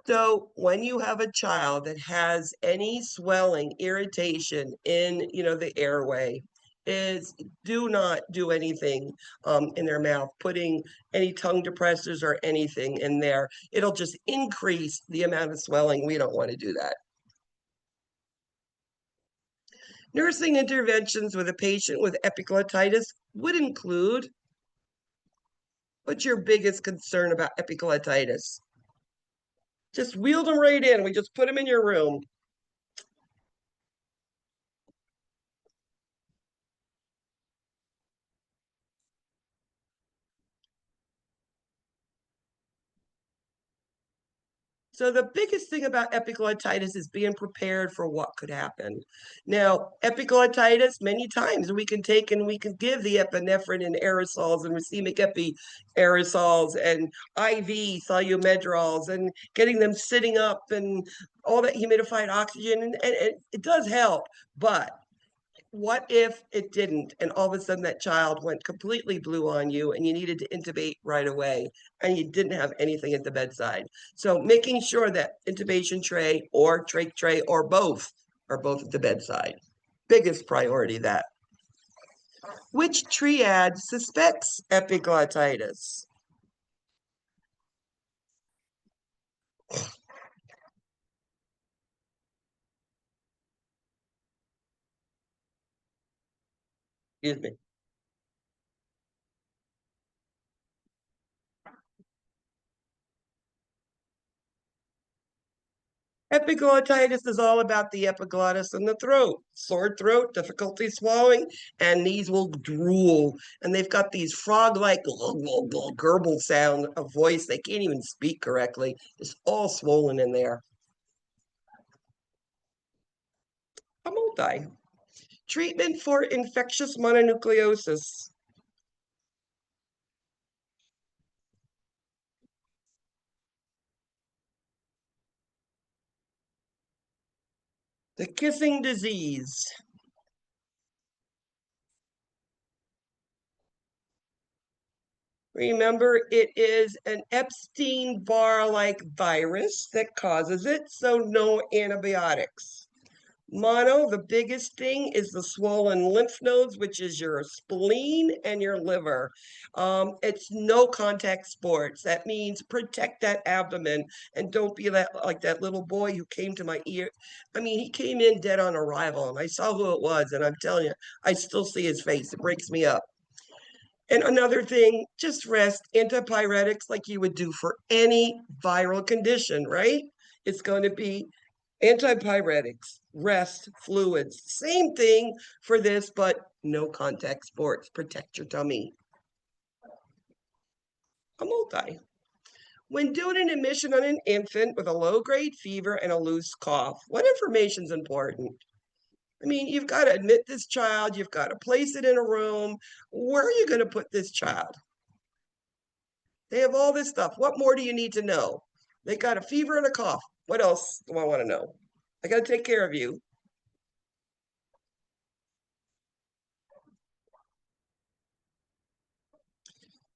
So when you have a child that has any swelling, irritation in, the airway, is do not do anything in their mouth, putting any tongue depressors or anything in there. It'll just increase the amount of swelling. We don't want to do that. Nursing interventions with a patient with epiglottitis would include, what's your biggest concern about epiglottitis? Just wheel them right in. We just put them in your room. So the biggest thing about epiglottitis is being prepared for what could happen. Now, epiglottitis, many times we can take and we can give the epinephrine in aerosols and racemic epi aerosols and IV solumedrols and getting them sitting up and all that humidified oxygen. And it does help, but what if it didn't and all of a sudden that child went completely blue on you and you needed to intubate right away and you didn't have anything at the bedside? So making sure that intubation tray or trach tray or both are both at the bedside. Biggest priority that. Which triad suspects epiglottitis? Excuse me. Epiglottitis is all about the epiglottis and the throat. Sore throat, difficulty swallowing, and these will drool. And they've got these frog-like gurgle sound of voice. They can't even speak correctly. It's all swollen in there. A multi. Treatment for infectious mononucleosis. The kissing disease. Remember, it is an Epstein-Barr-like virus that causes it, so no antibiotics. Mono, the biggest thing is the swollen lymph nodes, which is your spleen and your liver. It's no contact sports. That means protect that abdomen and don't be like that little boy who came to my ear. I mean, he came in dead on arrival and I saw who it was. And I'm telling you, I still see his face. It breaks me up. And another thing, just rest, antipyretics like you would do for any viral condition, right? It's going to be antipyretics, rest, fluids. Same thing for this, but no contact sports. Protect your tummy. A multi. When doing an admission on an infant with a low-grade fever and a loose cough, what information is important? I mean, you've got to admit this child, you've got to place it in a room. Where are you going to put this child? They have all this stuff. What more do you need to know? They got a fever and a cough. What else do I want to know? I got to take care of you.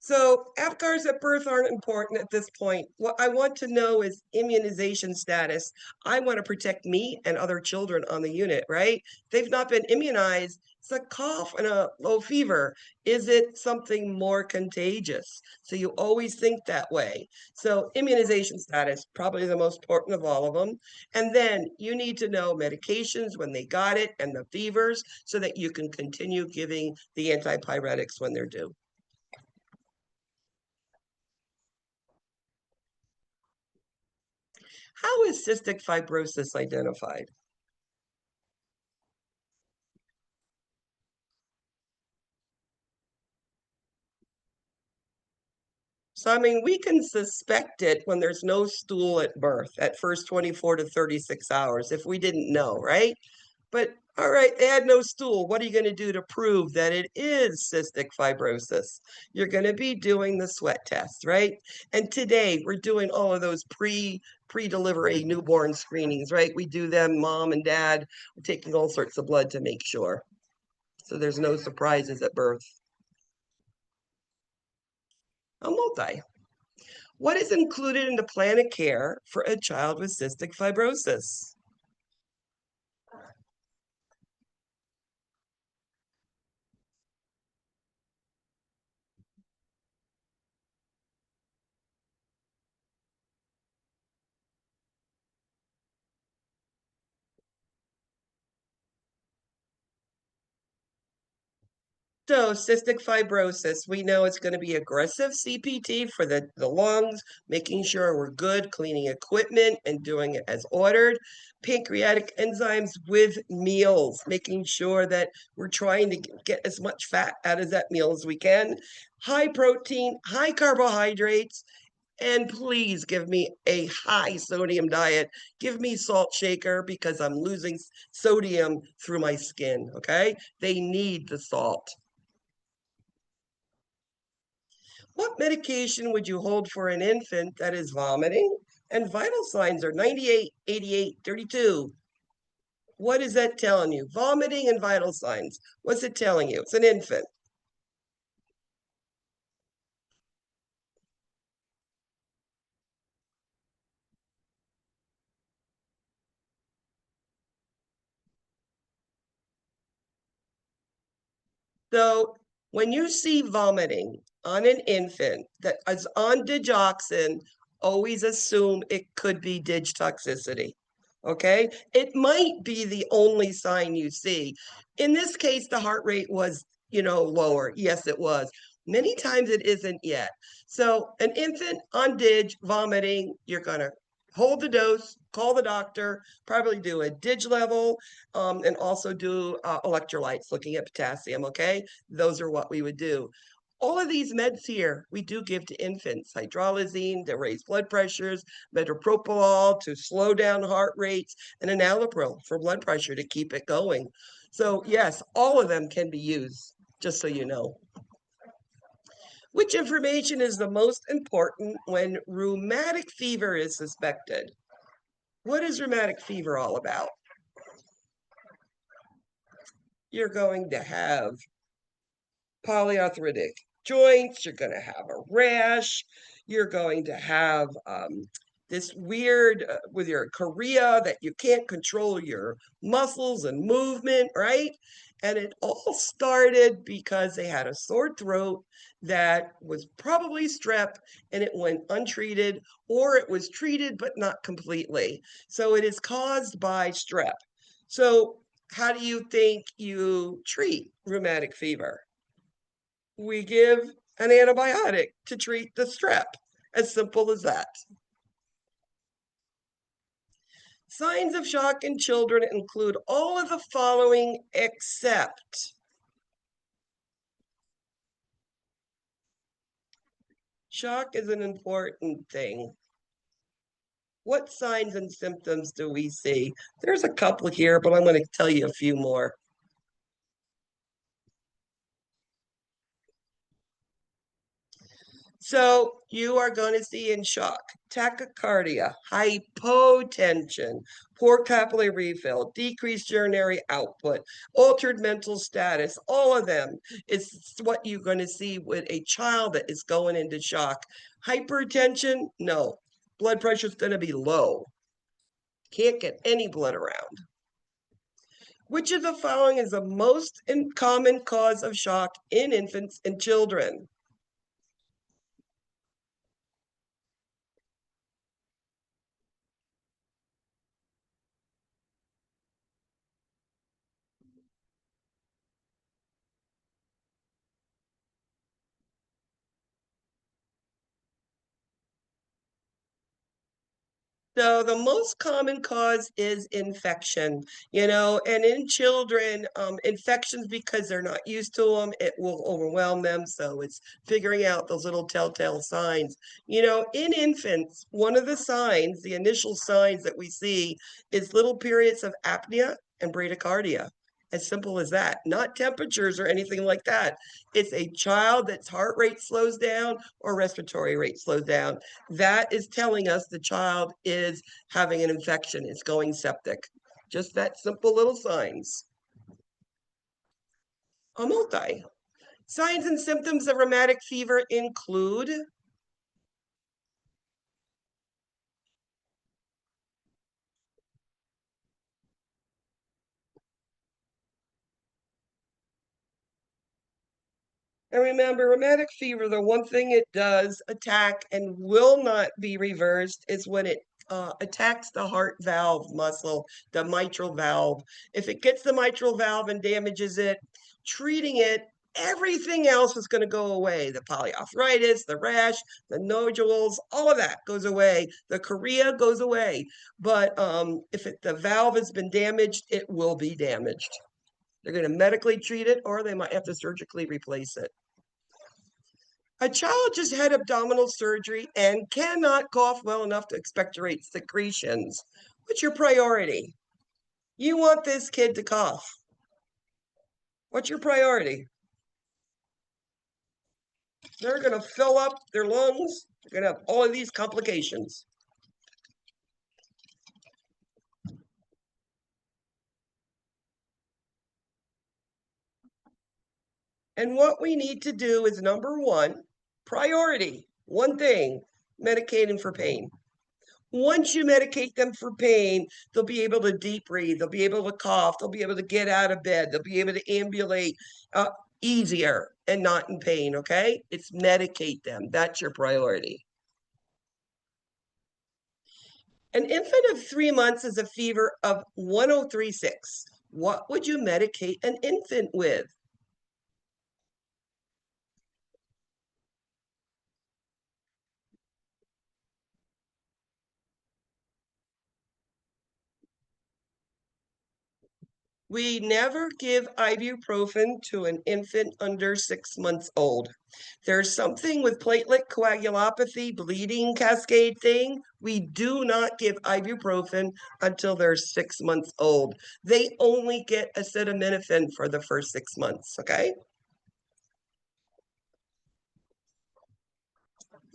So APGARs at birth aren't important at this point. What I want to know is immunization status. I want to protect me and other children on the unit, right? They've not been immunized. It's a cough and a low fever. Is it something more contagious? So you always think that way. So immunization status, probably the most important of all of them. And then you need to know medications when they got it and the fevers so that you can continue giving the antipyretics when they're due. How is cystic fibrosis identified? So, I mean, we can suspect it when there's no stool at birth at first 24 to 36 hours if we didn't know, right? But all right, they had no stool. What are you going to do to prove that it is cystic fibrosis? You're going to be doing the sweat test, right? And today we're doing all of those pre-delivery newborn screenings, right? We do them, mom and dad, we're taking all sorts of blood to make sure. So there's no surprises at birth. A multi. What is included in the plan of care for a child with cystic fibrosis? So cystic fibrosis, we know it's going to be aggressive CPT for the lungs, making sure we're good, cleaning equipment and doing it as ordered. Pancreatic enzymes with meals, making sure that we're trying to get as much fat out of that meal as we can. High protein, high carbohydrates, and please give me a high sodium diet. Give me salt shaker because I'm losing sodium through my skin, okay? They need the salt. What medication would you hold for an infant that is vomiting and vital signs are 98, 88, 32? What is that telling you? Vomiting and vital signs. What's it telling you? It's an infant. So when you see vomiting on an infant that is on digoxin, always assume it could be dig toxicity. Okay, it might be the only sign you see. In this case, the heart rate was, lower. Yes, it was. Many times it isn't yet. So an infant on dig vomiting, you're gonna hold the dose, call the doctor, probably do a dig level, and also do electrolytes, looking at potassium, okay? Those are what we would do. All of these meds here, we do give to infants, hydralazine to raise blood pressures, metoprolol to slow down heart rates, and enalapril for blood pressure to keep it going. So yes, all of them can be used, just so you know. Which information is the most important when rheumatic fever is suspected? What is rheumatic fever all about? You're going to have polyarthritic joints, you're going to have a rash, you're going to have this weird with your chorea that you can't control your muscles and movement, right? And it all started because they had a sore throat that was probably strep and it went untreated, or it was treated but not completely. So it is caused by strep. So how do you think you treat rheumatic fever? We give an antibiotic to treat the strep. As simple as that. Signs of shock in children include all of the following except shock is an important thing. What signs and symptoms do we see? There's a couple here, but I'm going to tell you a few more. So you are going to see in shock, tachycardia, hypotension, poor capillary refill, decreased urinary output, altered mental status, all of them is what you're going to see with a child that is going into shock. Hypertension, no. Blood pressure is going to be low. Can't get any blood around. Which of the following is the most common cause of shock in infants and children? So the most common cause is infection, and in children, infections, because they're not used to them, it will overwhelm them. So it's figuring out those little telltale signs. In infants, one of the signs, the initial signs that we see is little periods of apnea and bradycardia. As simple as that, not temperatures or anything like that. It's a child that's heart rate slows down or respiratory rate slows down. That is telling us the child is having an infection, it's going septic. Just that simple little signs. A multi. Signs and symptoms of rheumatic fever include and remember, rheumatic fever, the one thing it does attack and will not be reversed is when it attacks the heart valve muscle, the mitral valve. If it gets the mitral valve and damages it, treating it, everything else is going to go away. The polyarthritis, the rash, the nodules, all of that goes away. The chorea goes away. But if the valve has been damaged, it will be damaged. They're going to medically treat it, or they might have to surgically replace it. A child just had abdominal surgery and cannot cough well enough to expectorate secretions. What's your priority? You want this kid to cough. What's your priority? They're going to fill up their lungs. They're going to have all of these complications. And what we need to do is number one, priority, one thing, medicating for pain. Once you medicate them for pain, they'll be able to deep breathe, they'll be able to cough, they'll be able to get out of bed, they'll be able to ambulate easier and not in pain, okay? It's medicate them. That's your priority. An infant of 3 months has a fever of 1036. What would you medicate an infant with? We never give ibuprofen to an infant under 6 months old. There's something with platelet coagulopathy, bleeding cascade thing. We do not give ibuprofen until they're 6 months old. They only get acetaminophen for the first 6 months, okay?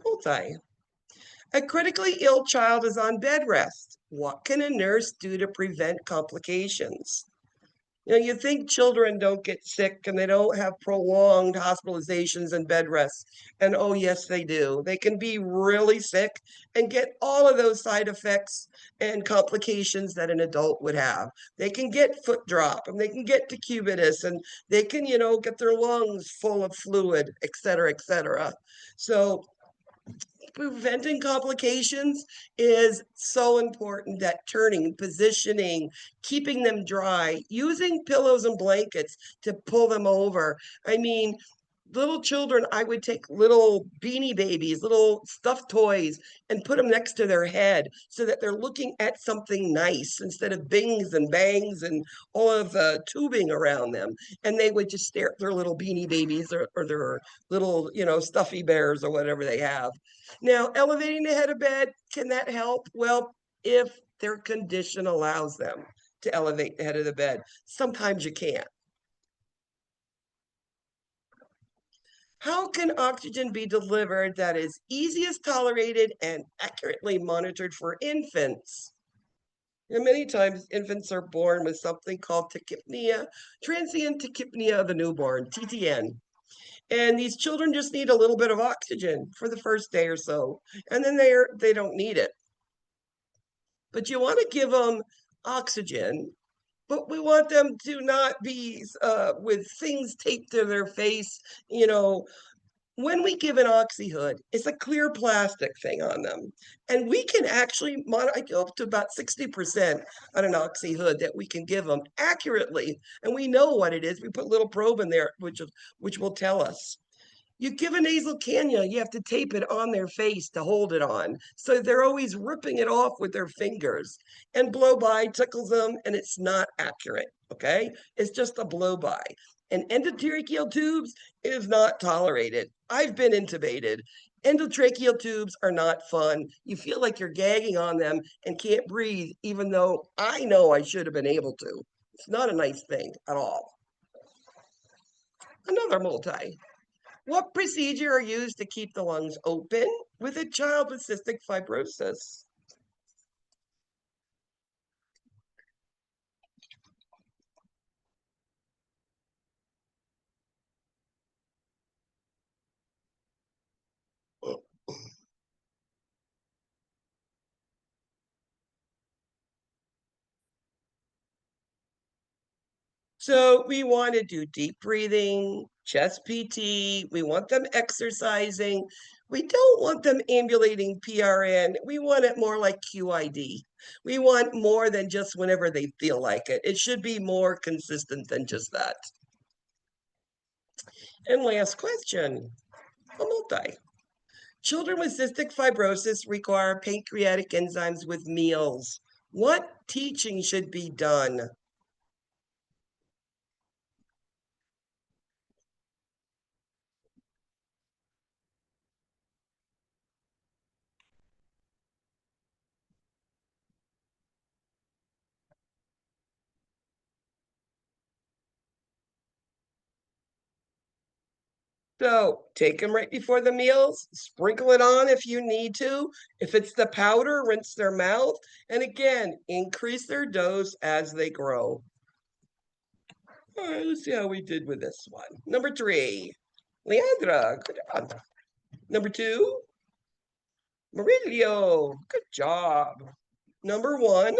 Multi. A critically ill child is on bed rest. What can a nurse do to prevent complications? You think children don't get sick and they don't have prolonged hospitalizations and bed rests. And oh, yes, they do. They can be really sick and get all of those side effects and complications that an adult would have. They can get foot drop and they can get decubitus and they can, get their lungs full of fluid, et cetera, et cetera. So preventing complications is so important. That turning, positioning, keeping them dry, using pillows and blankets to pull them over. I mean, little children, I would take little beanie babies, little stuffed toys, and put them next to their head so that they're looking at something nice instead of bings and bangs and all of the tubing around them. And they would just stare at their little beanie babies or their little, stuffy bears or whatever they have. Now, elevating the head of bed, can that help? Well, if their condition allows them to elevate the head of the bed, sometimes you can't. How can oxygen be delivered that is easiest tolerated and accurately monitored for infants? And many times infants are born with something called tachypnea, transient tachypnea of the newborn, TTN. And these children just need a little bit of oxygen for the first day or so, and then they don't need it. But you want to give them oxygen, but we want them to not be with things taped to their face. You know, when we give an oxy hood, it's a clear plastic thing on them. And we can actually go up to about 60% on an oxy hood that we can give them accurately. And we know what it is. We put a little probe in there, which will tell us. You give a nasal cannula, you have to tape it on their face to hold it on. So they're always ripping it off with their fingers. And blow by tickles them, and it's not accurate. Okay? It's just a blow by. And endotracheal tubes is not tolerated. I've been intubated. Endotracheal tubes are not fun. You feel like you're gagging on them and can't breathe, even though I know I should have been able to. It's not a nice thing at all. Another multi. What procedure are used to keep the lungs open with a child with cystic fibrosis? So we want to do deep breathing, chest PT. We want them exercising. We don't want them ambulating PRN. We want it more like QID. We want more than just whenever they feel like it. It should be more consistent than just that. And last question, a multi. Children with cystic fibrosis require pancreatic enzymes with meals. What teaching should be done? So take them right before the meals, sprinkle it on if you need to. If it's the powder, rinse their mouth. And again, increase their dose as they grow. All right, let's see how we did with this one. Number 3, Leandra, good job. Number 2, Marilio, good job. Number 1,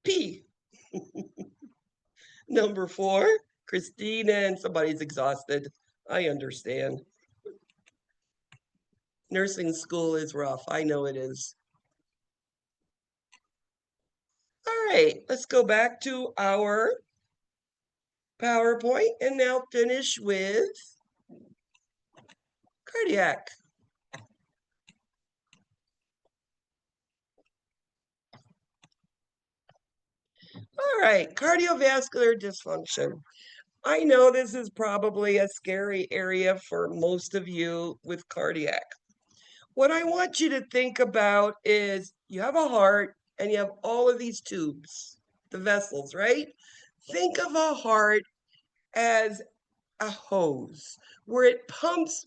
P. Number 4, Christina, and somebody's exhausted. I understand. Nursing school is rough. I know it is. All right, let's go back to our PowerPoint and now finish with cardiac. All right, cardiovascular dysfunction. I know this is probably a scary area for most of you with cardiac. What I want you to think about is you have a heart and you have all of these tubes, the vessels, right? Think of a heart as a hose where it pumps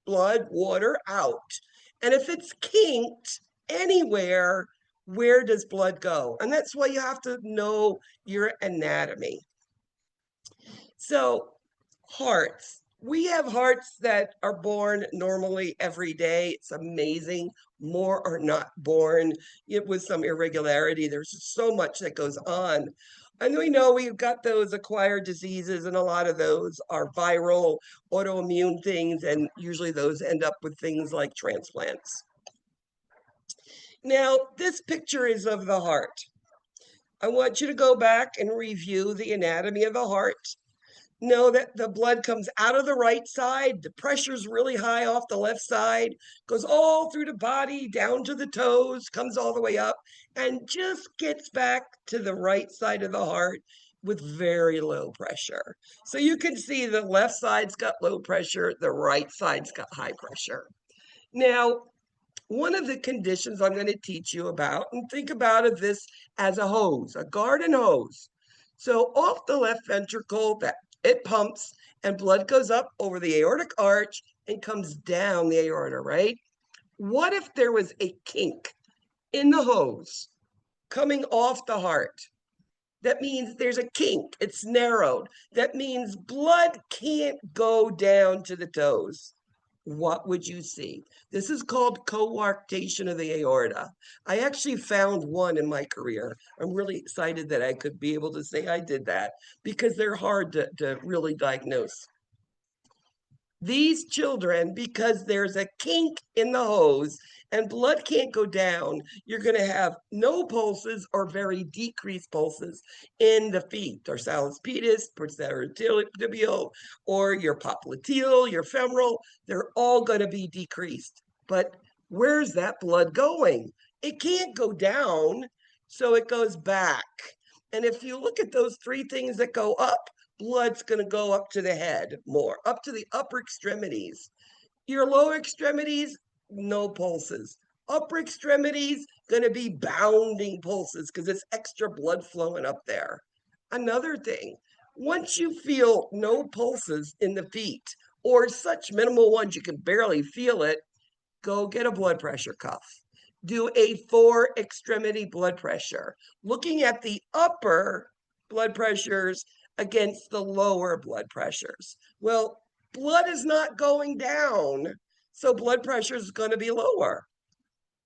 blood, water out. And if it's kinked anywhere, where does blood go? And that's why you have to know your anatomy. So, hearts. We have hearts that are born normally every day. It's amazing. More are not born with some irregularity. There's so much that goes on. And we know we've got those acquired diseases, and a lot of those are viral, autoimmune things, and usually those end up with things like transplants. Now, this picture is of the heart. I want you to go back and review the anatomy of the heart. Know that the blood comes out of the right side, the pressure's really high off the left side, goes all through the body, down to the toes, comes all the way up, and just gets back to the right side of the heart with very low pressure. So you can see the left side's got low pressure, the right side's got high pressure. Now, one of the conditions I'm going to teach you about, and think about this as a hose, a garden hose. So off the left ventricle, that it pumps, and blood goes up over the aortic arch and comes down the aorta, right? What if there was a kink in the hose coming off the heart? That means there's a kink, it's narrowed. That means blood can't go down to the toes. What would you see? This is called coarctation of the aorta. I actually found one in my career. I'm really excited that I could be able to say I did that because they're hard to really diagnose. These children, because there's a kink in the hose and blood can't go down, you're going to have no pulses or very decreased pulses in the feet, dorsalis pedis, tibial, or your popliteal, your femoral. They're all going to be decreased. But where's that blood going? It can't go down, so it goes back. And if you look at those three things that go up, blood's going to go up to the head more, up to the upper extremities. Your lower extremities, no pulses. Upper extremities, going to be bounding pulses because it's extra blood flowing up there. Another thing, once you feel no pulses in the feet or such minimal ones you can barely feel it, go get a blood pressure cuff. Do a 4-extremity blood pressure, looking at the upper blood pressures against the lower blood pressures. Well, blood is not going down, so blood pressure is going to be lower.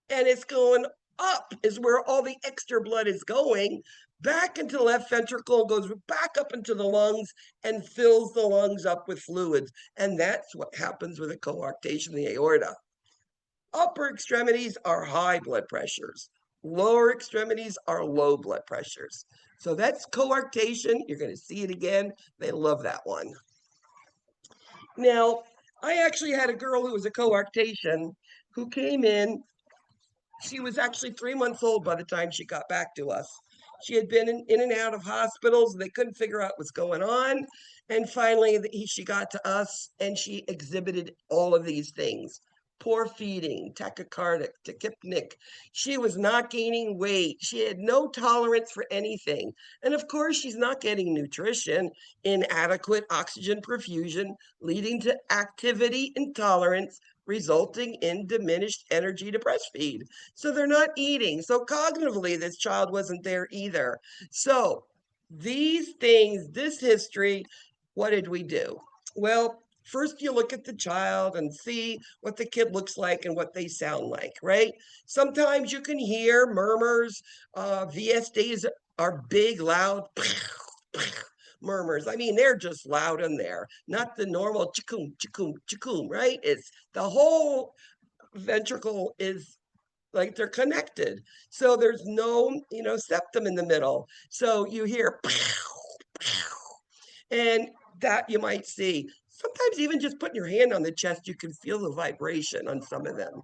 And it's going up is where all the extra blood is going, back into the left ventricle, goes back up into the lungs and fills the lungs up with fluids. And that's what happens with a coarctation of the aorta. Upper extremities are high blood pressures. Lower extremities are low blood pressures. So that's coarctation. You're going to see it again. They love that one. Now, I actually had a girl who was a coarctation who came in. She was actually 3 months old by the time she got back to us. She had been in and out of hospitals. They couldn't figure out what's going on. And finally, she got to us and she exhibited all of these things. Poor feeding, tachycardic, tachypnic. She was not gaining weight. She had no tolerance for anything. And of course, she's not getting nutrition, inadequate oxygen perfusion, leading to activity intolerance, resulting in diminished energy to breastfeed. So they're not eating. So cognitively, this child wasn't there either. So these things, this history, what did we do? Well, first you look at the child and see what the kid looks like and what they sound like, right? Sometimes you can hear murmurs. VSDs are big, loud murmurs. I mean, they're just loud in there, not the normal chikum, chikum, chikum, right? It's the whole ventricle is like they're connected. So there's no, septum in the middle. So you hear, and that you might see. Sometimes even just putting your hand on the chest, you can feel the vibration on some of them.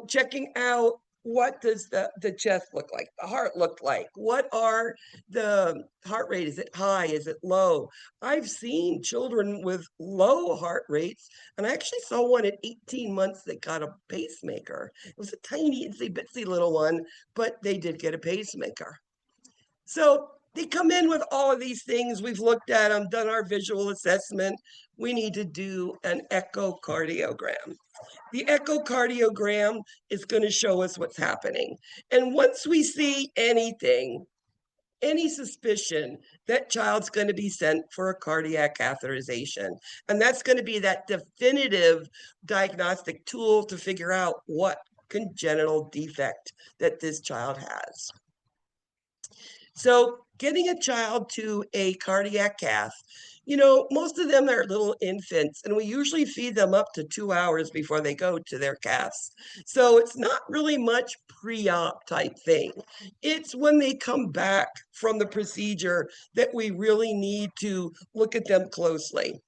Checking out what does the chest look like, the heart look like, what are the heart rate, is it high, is it low? I've seen children with low heart rates, and I actually saw one at 18 months that got a pacemaker. It was a tiny itsy bitsy little one, but they did get a pacemaker. So they come in with all of these things. We've looked at them, done our visual assessment. We need to do an echocardiogram. The echocardiogram is going to show us what's happening. And once we see anything, any suspicion, that child's going to be sent for a cardiac catheterization. And that's going to be that definitive diagnostic tool to figure out what congenital defect that this child has. So getting a child to a cardiac cath, most of them are little infants, and we usually feed them up to 2 hours before they go to their caths. So it's not really much pre-op type thing. It's when they come back from the procedure that we really need to look at them closely.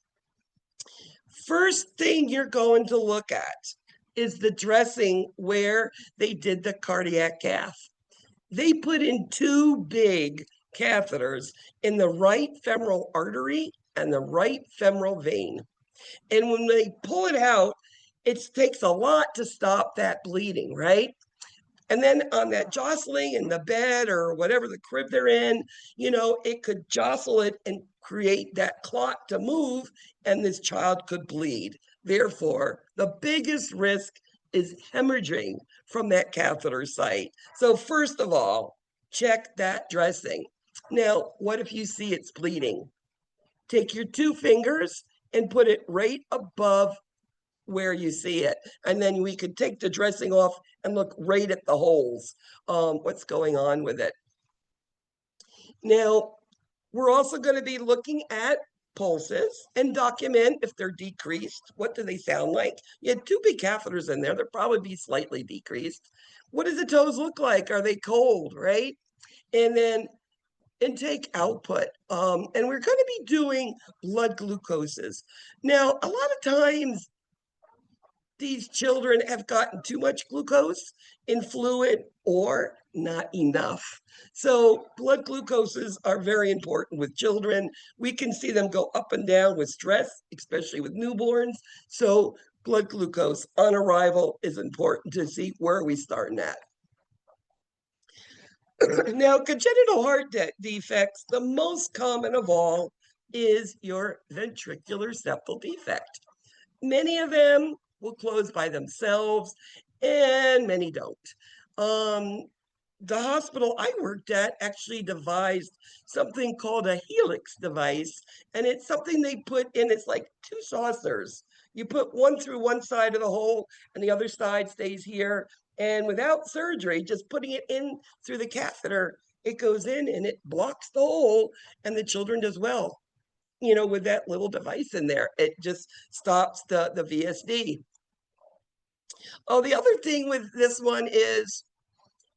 First thing you're going to look at is the dressing where they did the cardiac cath. They put in 2 big catheters in the right femoral artery and the right femoral vein. And when they pull it out, it takes a lot to stop that bleeding, right? And then on that jostling in the bed or whatever the crib they're in, it could jostle it and create that clot to move, and this child could bleed. Therefore, the biggest risk is hemorrhaging from that catheter site. So first of all, check that dressing. Now, what if you see it's bleeding? Take your 2 fingers and put it right above where you see it. And then we could take the dressing off and look right at the holes, what's going on with it. Now, we're also going to be looking at pulses and document if they're decreased. What do they sound like? You had 2 big catheters in there. They'll probably be slightly decreased. What does the toes look like? Are they cold, right? And then intake output. And we're going to be doing blood glucoses. Now, a lot of times these children have gotten too much glucose in fluid or not enough. So blood glucoses are very important with children. We can see them go up and down with stress, especially with newborns. So blood glucose on arrival is important to see where are we starting at. Now, congenital heart defects, the most common of all is your ventricular septal defect. Many of them will close by themselves, and many don't. The hospital I worked at actually devised something called a helix device, and it's something they put in, it's like 2 saucers. You put one through one side of the hole, and the other side stays here. And without surgery, just putting it in through the catheter, it goes in and it blocks the hole, and the children does well. With that little device in there, it just stops the VSD. Oh, the other thing with this one is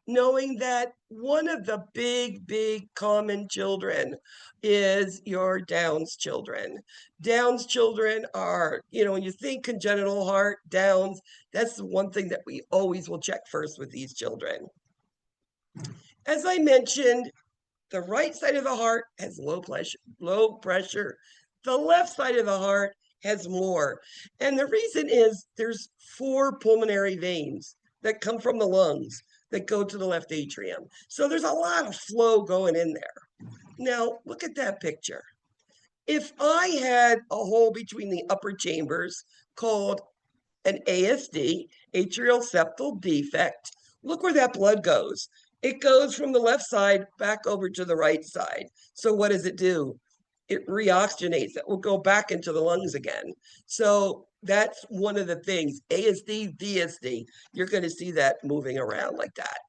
knowing that one of the big common children is your Downs children. Downs children are, when you think congenital heart, Downs, that's the one thing that we always will check first with these children. As I mentioned, the right side of the heart has low pressure. The left side of the heart has more. And the reason is there's 4 pulmonary veins that come from the lungs that go to the left atrium. So there's a lot of flow going in there. Now, look at that picture. If I had a hole between the upper chambers called an ASD, atrial septal defect, look where that blood goes. It goes from the left side back over to the right side. So what does it do? It reoxygenates. It will go back into the lungs again. So that's one of the things. ASD, VSD, you're going to see that moving around like that.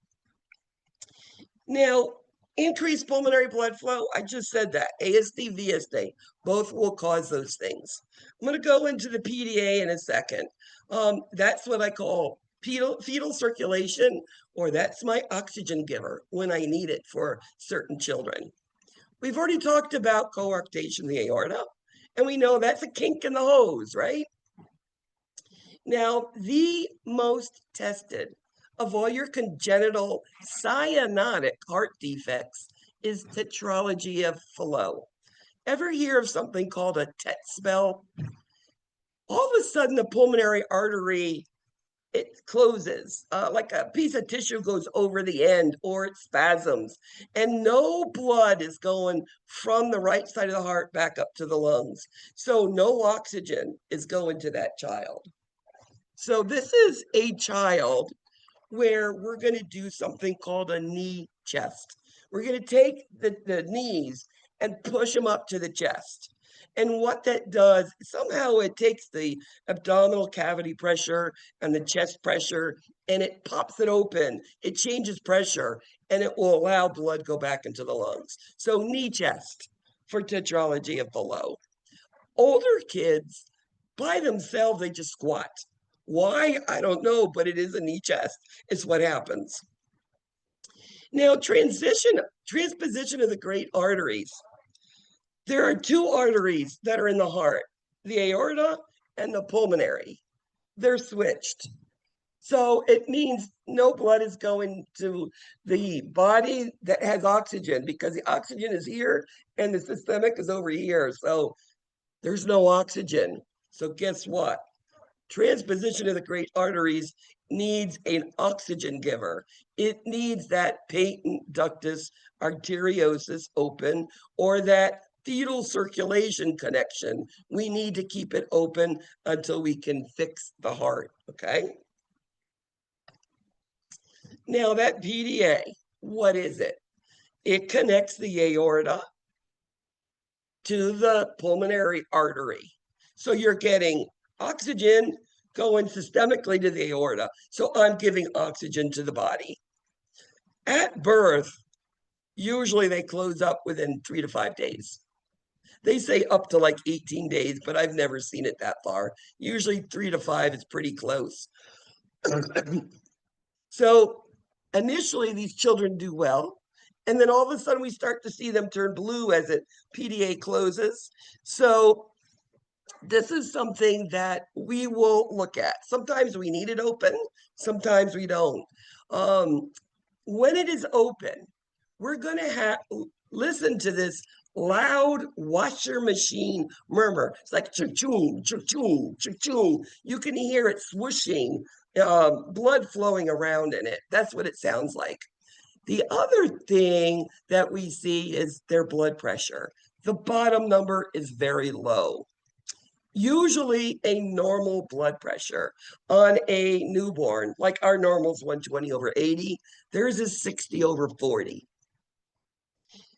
Now, increased pulmonary blood flow, I just said that. ASD, VSD, both will cause those things. I'm going to go into the PDA in a second. That's what I call fetal circulation, or that's my oxygen giver when I need it for certain children. We've already talked about coarctation of the aorta, and we know that's a kink in the hose, right? Now, the most tested of all your congenital cyanotic heart defects is tetralogy of Fallot. Ever hear of something called a TET spell? All of a sudden, the pulmonary artery, it closes, like a piece of tissue goes over the end, or it spasms, and no blood is going from the right side of the heart back up to the lungs. So no oxygen is going to that child. So this is a child where we're going to do something called a knee chest. We're going to take the knees and push them up to the chest. And what that does, somehow it takes the abdominal cavity pressure and the chest pressure, and it pops it open. It changes pressure, and it will allow blood go back into the lungs. So knee chest for tetralogy of Fallot. Older kids, by themselves, they just squat. Why? I don't know, but it is a knee chest. It's what happens. Now, transposition of the great arteries. There are 2 arteries that are in the heart, the aorta and the pulmonary. They're switched. So it means no blood is going to the body that has oxygen, because the oxygen is here and the systemic is over here. So there's no oxygen. So guess what? Transposition of the great arteries needs an oxygen giver. It needs that patent ductus arteriosus open, or that fetal circulation connection. We need to keep it open until we can fix the heart, okay? Now that PDA, what is it? It connects the aorta to the pulmonary artery. So you're getting oxygen going systemically to the aorta. So I'm giving oxygen to the body. At birth, usually they close up within 3 to 5 days. They say up to like 18 days, but I've never seen it that far. Usually 3 to 5 is pretty close. So initially, these children do well. And then all of a sudden, we start to see them turn blue as it PDA closes. So this is something that we will look at. Sometimes we need it open, sometimes we don't. When it is open, we're going to listen to this loud washer machine murmur. It's like cha-choom, cha-choom, cha-choom. You can hear it swooshing, blood flowing around in it. That's what it sounds like. The other thing that we see is their blood pressure. The bottom number is very low. Usually a normal blood pressure on a newborn, like our normal is 120/80, theirs is 60/40.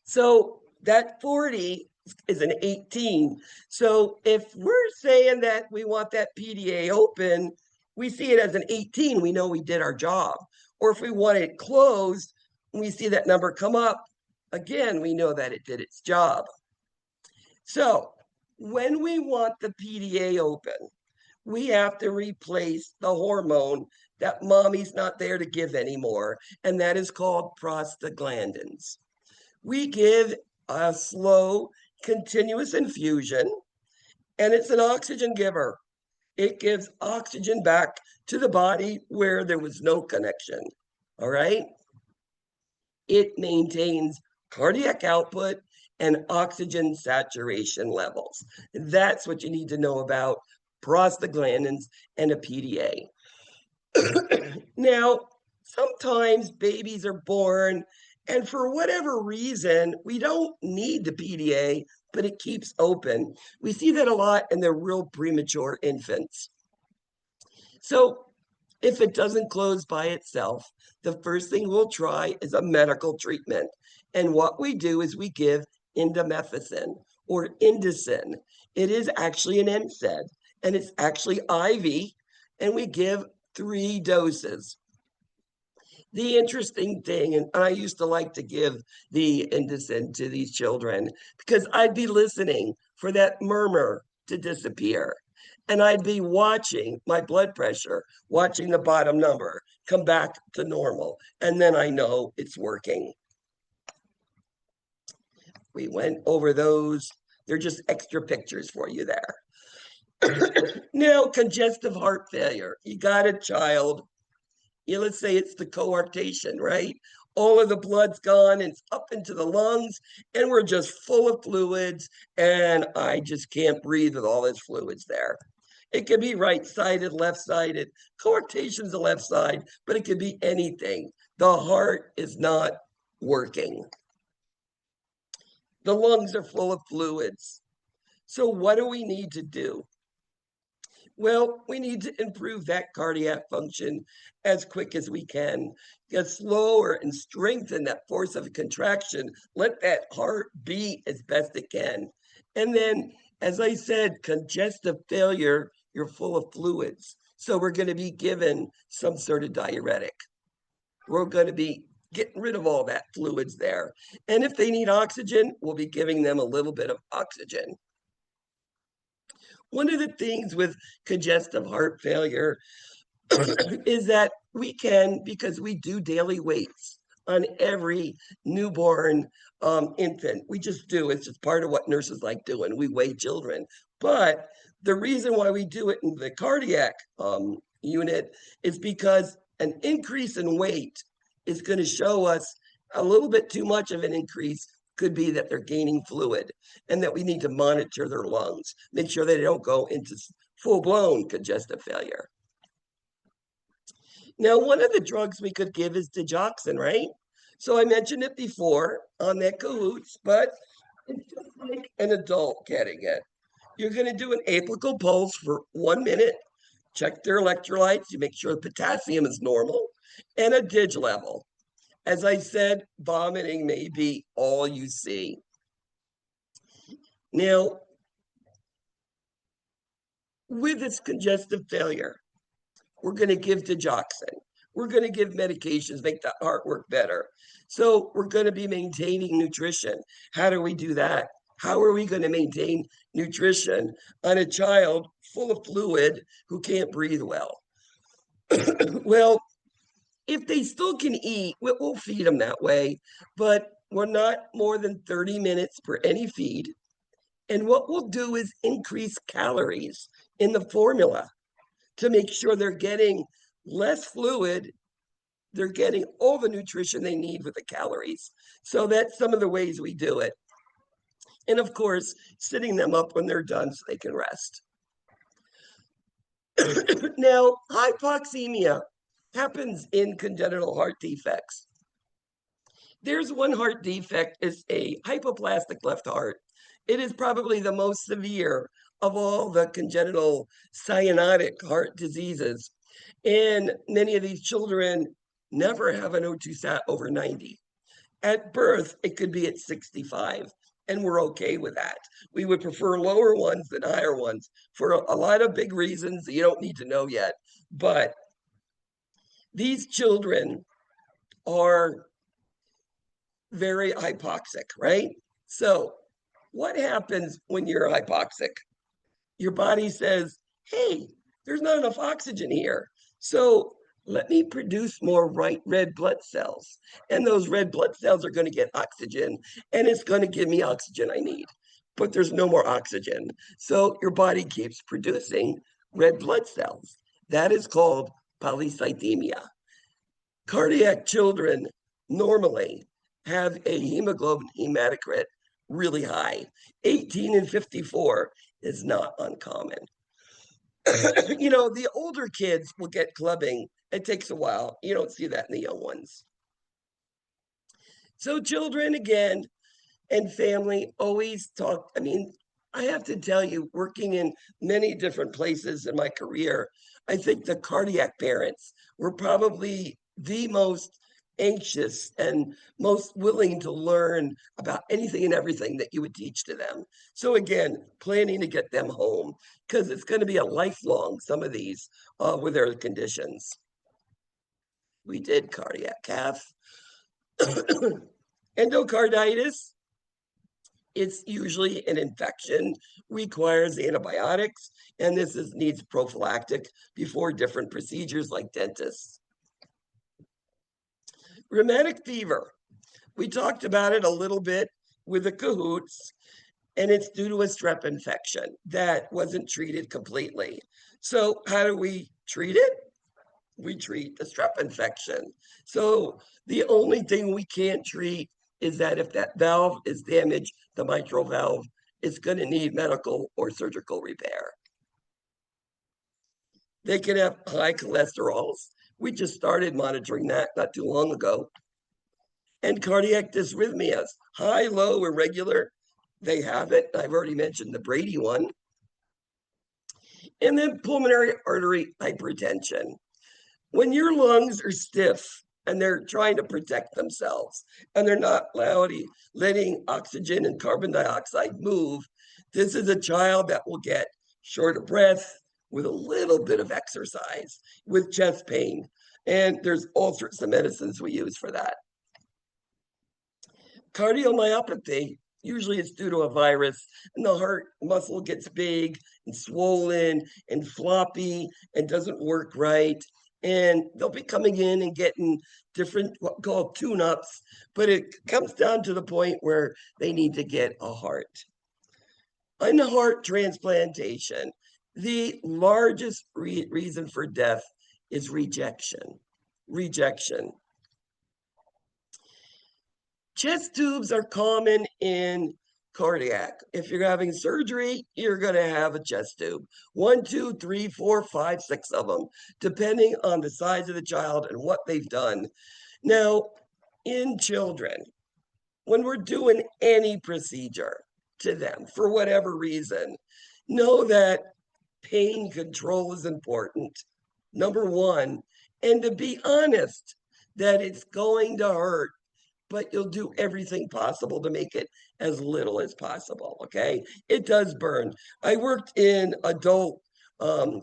So that 40 is an 18. So if we're saying that we want that PDA open, we see it as an 18, we know we did our job. Or if we want it closed, we see that number come up, again, we know that it did its job. So when we want the PDA open, we have to replace the hormone that mommy's not there to give anymore, and that is called prostaglandins. We give a slow, continuous infusion, and it's an oxygen giver. It gives oxygen back to the body where there was no connection, all right? It maintains cardiac output and oxygen saturation levels. That's what you need to know about prostaglandins and a PDA. Now, sometimes babies are born, and for whatever reason, we don't need the PDA, but it keeps open. We see that a lot in the real premature infants. So if it doesn't close by itself, the first thing we'll try is a medical treatment. And what we do is we give indomethacin or Indocin. It is actually an NSAID, and it's actually IV, and we give 3 doses. The interesting thing, and I used to like to give the Indocin to these children because I'd be listening for that murmur to disappear. And I'd be watching my blood pressure, watching the bottom number come back to normal. And then I know it's working. We went over those. They're just extra pictures for you there. Now, congestive heart failure. You got a child. Let's say it's the coarctation, right? All of the blood's gone and it's up into the lungs, and we're just full of fluids, and I just can't breathe with all this fluids there. It could be right-sided, left-sided. Coarctation's the left side, but it could be anything. The heart is not working. The lungs are full of fluids. So what do we need to do? Well, we need to improve that cardiac function as quick as we can. Get slower and strengthen that force of contraction. Let that heart beat as best it can. And then, as I said, congestive failure, you're full of fluids. So we're going to be given some sort of diuretic. We're going to be getting rid of all that fluids there. And if they need oxygen, we'll be giving them a little bit of oxygen. One of the things with congestive heart failure is that we can, because we do daily weights on every newborn infant. We just do. It's just part of what nurses like doing. We weigh children. But the reason why we do it in the cardiac unit is because an increase in weight is going to show us a little bit too much of an increase. Could be that they're gaining fluid and that we need to monitor their lungs, make sure they don't go into full-blown congestive failure. Now, one of the drugs we could give is digoxin, right? So I mentioned it before on that cahoots, but it's just like an adult getting it. You're going to do an apical pulse for 1 minute, check their electrolytes, you make sure the potassium is normal, and a dig level. As I said, vomiting may be all you see. Now, with this congestive failure, we're going to give digoxin. We're going to give medications, make the heart work better. So we're going to be maintaining nutrition. How do we do that? How are we going to maintain nutrition on a child full of fluid who can't breathe well? Well, if they still can eat, we'll feed them that way, but we're not more than 30 minutes per any feed. And what we'll do is increase calories in the formula to make sure they're getting less fluid, they're getting all the nutrition they need with the calories. So that's some of the ways we do it. And of course, sitting them up when they're done so they can rest. Now, hypoxemia happens in congenital heart defects. There's one heart defect, is a hypoplastic left heart. It is probably the most severe of all the congenital cyanotic heart diseases. And many of these children never have an O2 sat over 90. At birth, it could be at 65, and we're okay with that. We would prefer lower ones than higher ones for a lot of big reasons that you don't need to know yet. But these children are very hypoxic, right? So what happens when you're hypoxic? Your body says, hey, there's not enough oxygen here. So let me produce more red blood cells. And those red blood cells are going to get oxygen, and it's going to give me oxygen I need. But there's no more oxygen. So your body keeps producing red blood cells. That is called polycythemia. Cardiac children normally have a hemoglobin hematocrit really high. 18 and 54 is not uncommon. The older kids will get clubbing. It takes a while. You don't see that in the young ones. So children, again, and family always talk. I mean, I have to tell you, working in many different places in my career, I think the cardiac parents were probably the most anxious and most willing to learn about anything and everything that you would teach to them. So again, planning to get them home, because it's going to be a lifelong, some of these with their conditions. We did cardiac cath. Endocarditis, it's usually an infection, requires antibiotics, and needs prophylactic before different procedures like dentists. Rheumatic fever, we talked about it a little bit with the cahoots, and it's due to a strep infection that wasn't treated completely. So how do we treat it? We treat the strep infection. So the only thing we can't treat is that if that valve is damaged, the mitral valve is going to need medical or surgical repair. They can have high cholesterols. We just started monitoring that not too long ago. And cardiac dysrhythmias, high, low, irregular, they have it. I've already mentioned the Brady one. And then pulmonary artery hypertension. When your lungs are stiff and they're trying to protect themselves and they're not letting oxygen and carbon dioxide move, this is a child that will get short of breath with a little bit of exercise, with chest pain. And there's all sorts of medicines we use for that. Cardiomyopathy, usually it's due to a virus, and the heart muscle gets big and swollen and floppy and doesn't work right. And they'll be coming in and getting different, what called tune-ups, but it comes down to the point where they need to get a heart. On heart transplantation, the largest reason for death is rejection. Rejection. Chest tubes are common in cardiac. If you're having surgery, you're going to have a chest tube. 1, 2, 3, 4, 5, 6 of them, depending on the size of the child and what they've done. Now, in children, when we're doing any procedure to them for whatever reason, know that pain control is important, number one, and to be honest that it's going to hurt, but you'll do everything possible to make it as little as possible. Okay. It does burn. I worked in adult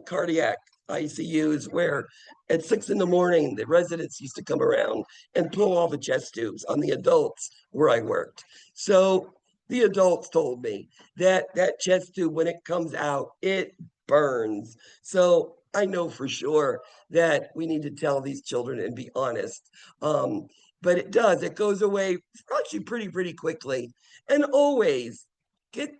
cardiac ICUs where at 6 in the morning, the residents used to come around and pull all the chest tubes on the adults where I worked. So the adults told me that that chest tube, when it comes out, it burns. So I know for sure that we need to tell these children and be honest. But it does, it goes away actually pretty quickly. And always get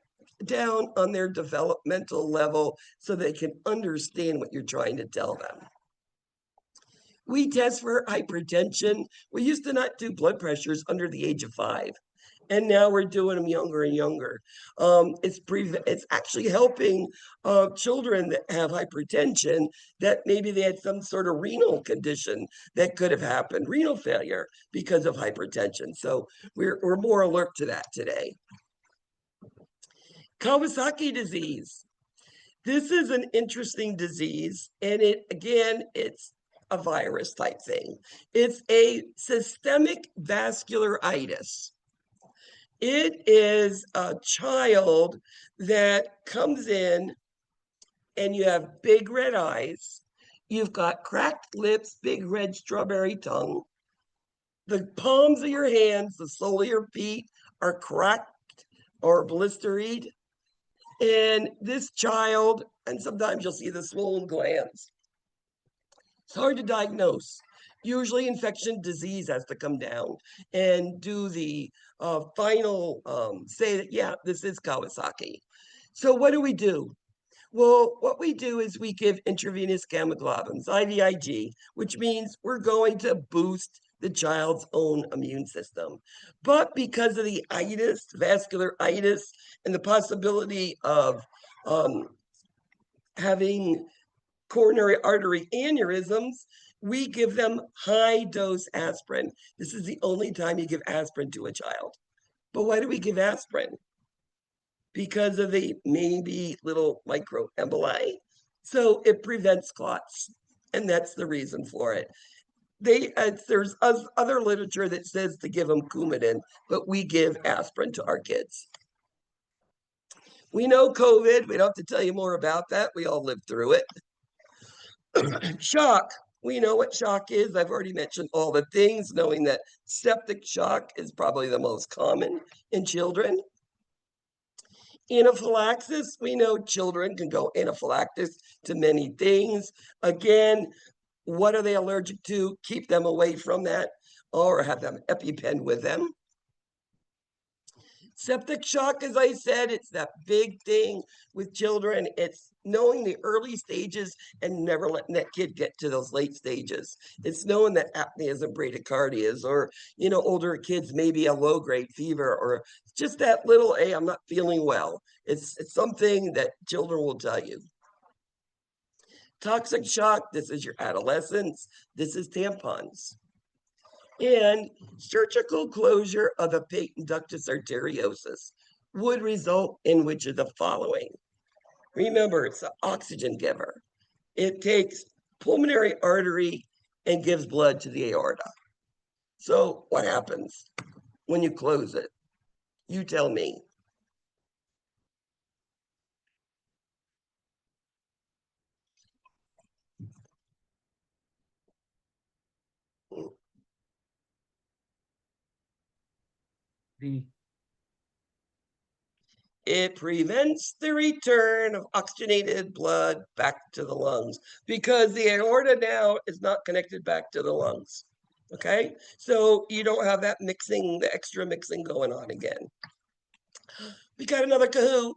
down on their developmental level so they can understand what you're trying to tell them. We test for hypertension. We used to not do blood pressures under the age of 5. And now we're doing them younger and younger. It's actually helping children that have hypertension that maybe they had some sort of renal condition that could have happened, renal failure because of hypertension. So we're more alert to that today. Kawasaki disease. This is an interesting disease, and it's a virus type thing. It's a systemic vascularitis. It is a child that comes in and you have big red eyes. You've got cracked lips, big red strawberry tongue. The palms of your hands, the sole of your feet are cracked or blistered. And this child, and sometimes you'll see the swollen glands. It's hard to diagnose. Usually infection disease has to come down and do the final say that, yeah, this is Kawasaki. So what do? Well, what we do is we give intravenous gamma globulins, IVIG, which means we're going to boost the child's own immune system. But because of the itis, vascular itis, and the possibility of having coronary artery aneurysms, we give them high dose aspirin. This is the only time you give aspirin to a child. But why do we give aspirin? Because of the maybe little microemboli. So it prevents clots, and that's the reason for it. There's other literature that says to give them Coumadin, but we give aspirin to our kids. We know COVID. We don't have to tell you more about that. We all lived through it. Shock. We know what shock is. I've already mentioned all the things, knowing that septic shock is probably the most common in children. Anaphylaxis, we know children can go anaphylactic to many things. Again, what are they allergic to? Keep them away from that, or have them EpiPen with them. Septic shock, as I said, it's that big thing with children. It's knowing the early stages and never letting that kid get to those late stages. It's knowing that apneas and bradycardias, or, older kids, maybe a low-grade fever, or just that little, hey, I'm not feeling well. It's something that children will tell you. Toxic shock, this is your adolescence. This is tampons. And surgical closure of the patent ductus arteriosus would result in which of the following? Remember, it's an oxygen giver. It takes pulmonary artery and gives blood to the aorta. So what happens when you close it? You tell me. It prevents the return of oxygenated blood back to the lungs because the aorta now is not connected back to the lungs. Okay, so you don't have that mixing, the extra mixing going on again. We got another Kahoot.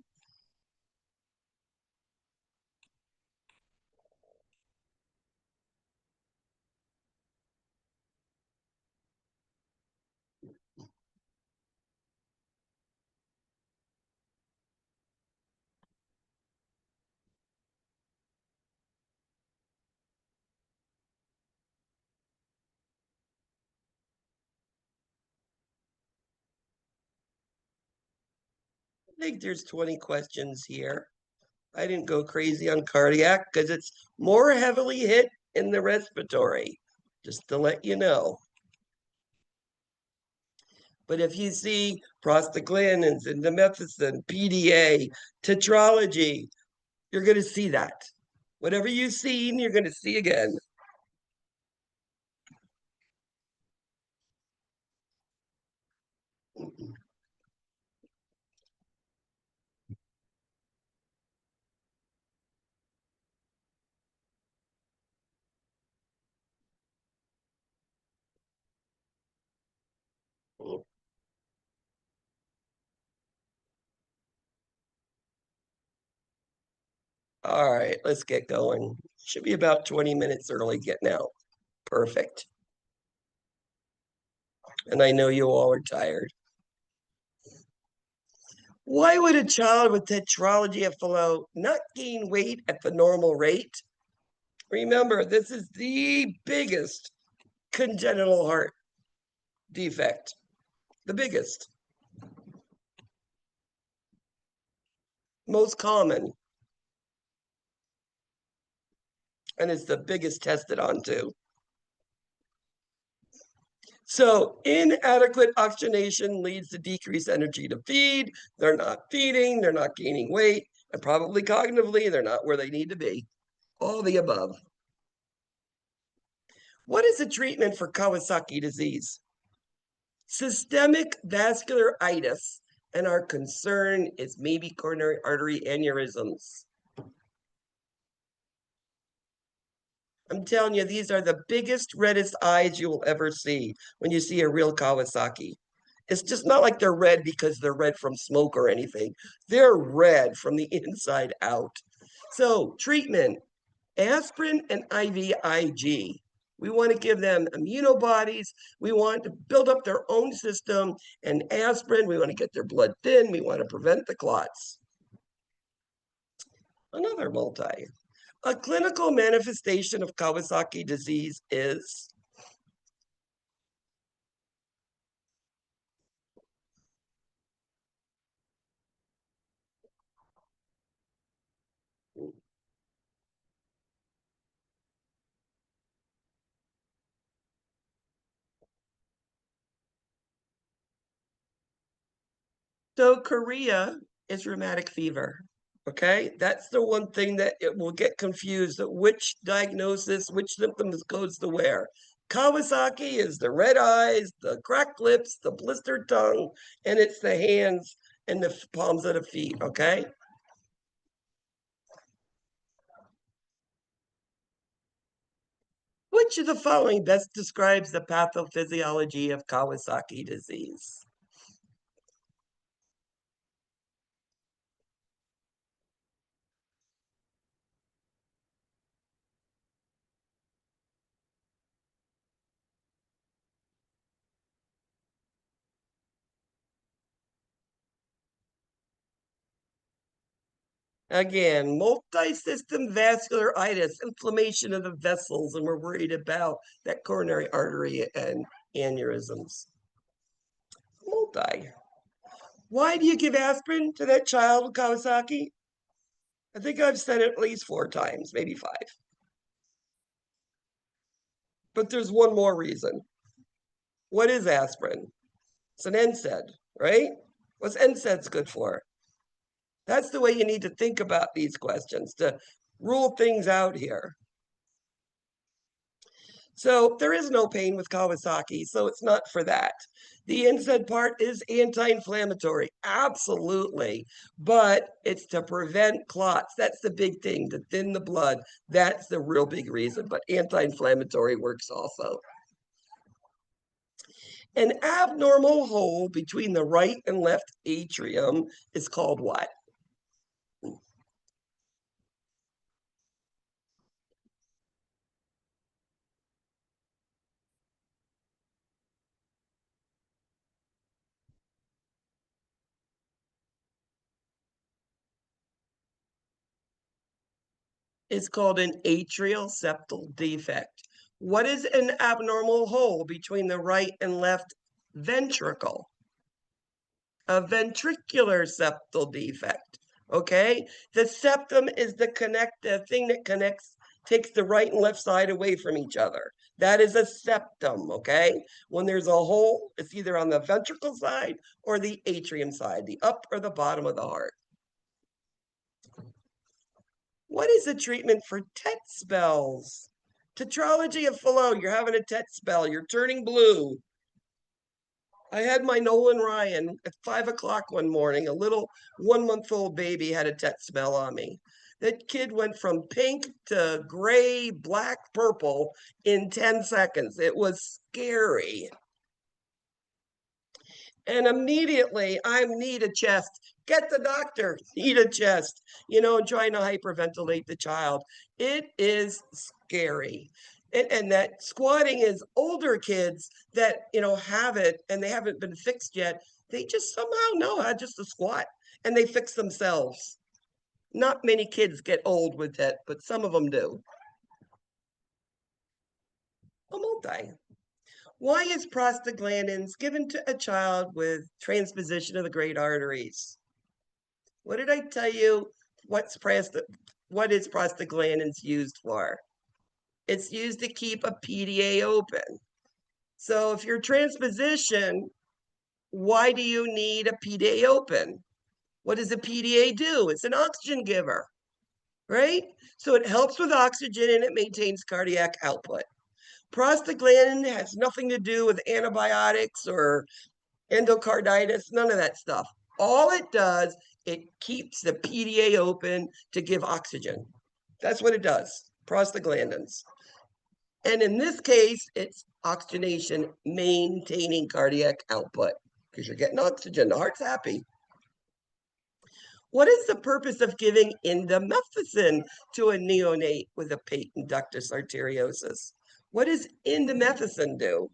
I think there's 20 questions here. I didn't go crazy on cardiac because it's more heavily hit in the respiratory, just to let you know. But if you see prostaglandins, indomethacin, PDA, tetralogy, you're going to see that. Whatever you've seen, you're going to see again. All right, let's get going. Should be about 20 minutes early getting out. Perfect. And I know you all are tired. Why would a child with tetralogy of Fallot not gain weight at the normal rate? Remember, this is the biggest congenital heart defect, the biggest, most common, and it's the biggest tested on too. So inadequate oxygenation leads to decreased energy to feed. They're not feeding, they're not gaining weight, and probably cognitively, they're not where they need to be. All the above. What is the treatment for Kawasaki disease? Systemic vascularitis, and our concern is maybe coronary artery aneurysms. I'm telling you, these are the biggest, reddest eyes you will ever see when you see a real Kawasaki. It's just not like they're red because they're red from smoke or anything. They're red from the inside out. So, treatment, aspirin and IVIG. We want to give them immunobodies. We want to build up their own system. And aspirin, we want to get their blood thin. We want to prevent the clots. Another multi. A clinical manifestation of Kawasaki disease is so Korea is rheumatic fever. Okay, that's the one thing that it will get confused at which diagnosis, which symptoms goes to where. Kawasaki is the red eyes, the cracked lips, the blistered tongue, and it's the hands and the palms of the feet. Okay. Which of the following best describes the pathophysiology of Kawasaki disease? Again, multi-system vascularitis, inflammation of the vessels, and we're worried about that coronary artery and aneurysms. Multi. Why do you give aspirin to that child with Kawasaki? I think I've said it at least 4 times, maybe 5. But there's one more reason. What is aspirin? It's an NSAID, right? What's NSAIDs good for? That's the way you need to think about these questions to rule things out here. So there is no pain with Kawasaki, so it's not for that. The NSAID part is anti-inflammatory, absolutely, but it's to prevent clots. That's the big thing, to thin the blood. That's the real big reason, but anti-inflammatory works also. An abnormal hole between the right and left atrium is called what? Is called an atrial septal defect. What is an abnormal hole between the right and left ventricle? A ventricular septal defect. Okay, the septum is the thing that connects, takes the right and left side away from each other. That is a septum. Okay, when there's a hole, it's either on the ventricle side or the atrium side, the up or the bottom of the heart. What is the treatment for tet spells? Tetralogy of Fallot, you're having a tet spell, you're turning blue. I had my Nolan Ryan at 5 o'clock one morning. A little 1-month-old baby had a tet smell on me. That kid went from pink to gray, black, purple in 10 seconds. It was scary. And immediately I need a chest. Get the doctor, need a chest, and trying to hyperventilate the child. It is scary. And that squatting is older kids that, have it and they haven't been fixed yet. They just somehow know how just to squat and they fix themselves. Not many kids get old with that, but some of them do. A multi. Why is prostaglandins given to a child with transposition of the great arteries? What did I tell you? What is prostaglandins used for? It's used to keep a PDA open. So if you're transposition, why do you need a PDA open? What does a PDA do? It's an oxygen giver, right? So it helps with oxygen and it maintains cardiac output. Prostaglandin has nothing to do with antibiotics or endocarditis, none of that stuff. All it does, it keeps the PDA open to give oxygen. That's what it does, prostaglandins. And in this case, it's oxygenation maintaining cardiac output because you're getting oxygen. The heart's happy. What is the purpose of giving indomethacin to a neonate with a patent ductus arteriosus? What does indomethacin do?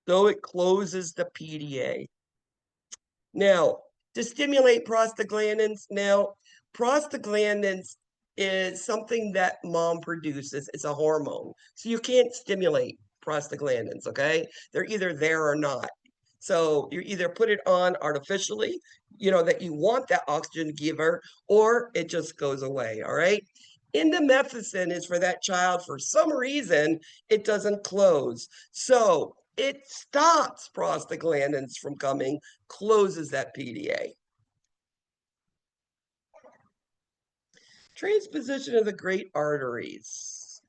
So it closes the PDA. Now, to stimulate prostaglandins, prostaglandins is something that mom produces. It's a hormone. So you can't stimulate prostaglandins, okay? They're either there or not. So you either put it on artificially, that you want that oxygen giver, or it just goes away, all right? Indomethacin is for that child, for some reason, it doesn't close. So it stops prostaglandins from coming, closes that PDA. Transposition of the great arteries.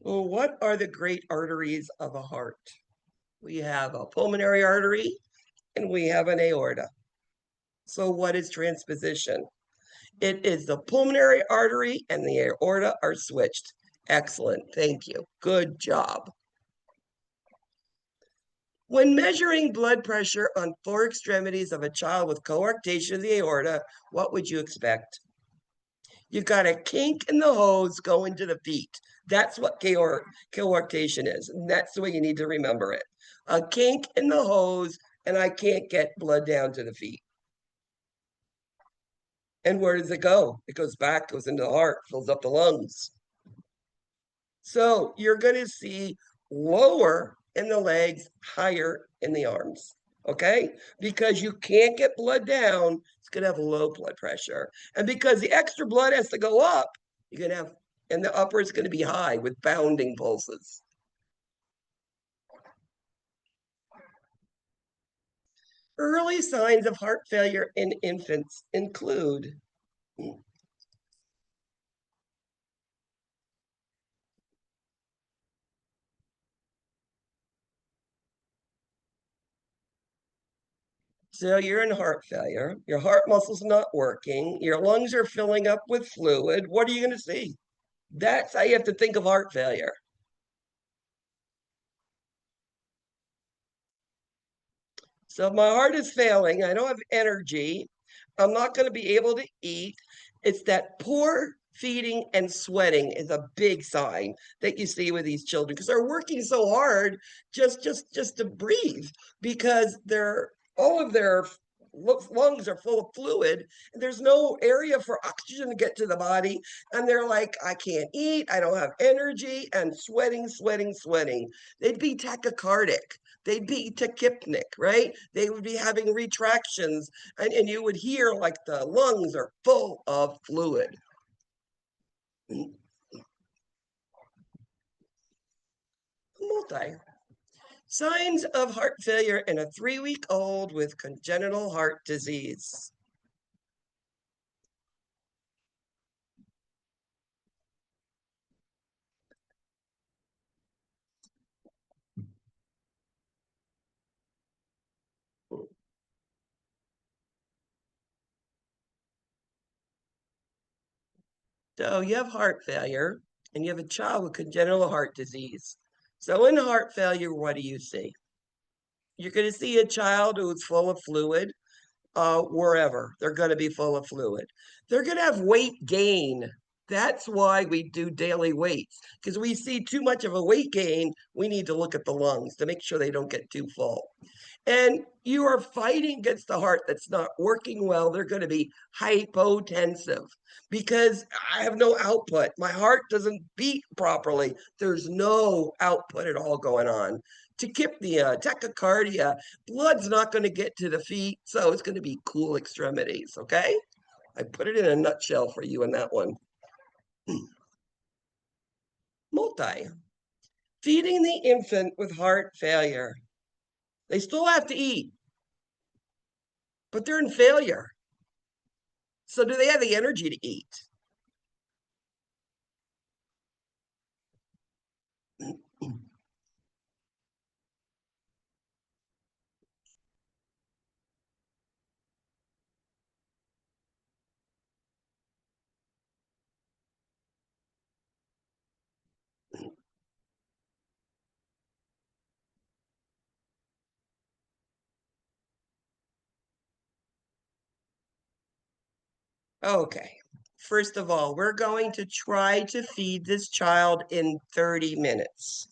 Well, what are the great arteries of a heart? We have a pulmonary artery and we have an aorta. So what is transposition? It is the pulmonary artery and the aorta are switched. Excellent. Thank you. Good job. When measuring blood pressure on 4 extremities of a child with coarctation of the aorta, what would you expect? You got a kink in the hose going to the feet. That's what coarctation is. And that's the way you need to remember it. A kink in the hose, and I can't get blood down to the feet. And where does it go? It goes back, goes into the heart, fills up the lungs. So you're going to see lower in the legs, higher in the arms. Okay, because you can't get blood down, it's going to have low blood pressure. And because the extra blood has to go up, you're going to have, and the upper is going to be high with bounding pulses. Early signs of heart failure in infants include so you're in heart failure, your heart muscle's not working, your lungs are filling up with fluid. What are you going to see? That's how you have to think of heart failure. So my heart is failing. I don't have energy. I'm not going to be able to eat. It's that poor feeding and sweating is a big sign that you see with these children because they're working so hard just to breathe because they're all of their lungs are full of fluid and there's no area for oxygen to get to the body, and they're like, I can't eat, I don't have energy, and sweating. They'd be tachycardic, they'd be tachypnic, right? They would be having retractions, and you would hear like the lungs are full of fluid. Multi. Signs of heart failure in a 3-week-old with congenital heart disease. So you have heart failure and you have a child with congenital heart disease. So in heart failure, what do you see? You're going to see a child who's full of fluid, wherever. They're going to be full of fluid. They're going to have weight gain. That's why we do daily weights, because we see too much of a weight gain. We need to look at the lungs to make sure they don't get too full. And you are fighting against the heart that's not working well. They're going to be hypotensive because I have no output. My heart doesn't beat properly. There's no output at all going on. Tachypnea, tachycardia, blood's not going to get to the feet, so it's going to be cool extremities, okay? I put it in a nutshell for you in that one. Multi. Feeding the infant with heart failure. They still have to eat, but they're in failure. So do they have the energy to eat? Okay. First of all, we're going to try to feed this child in 30 minutes.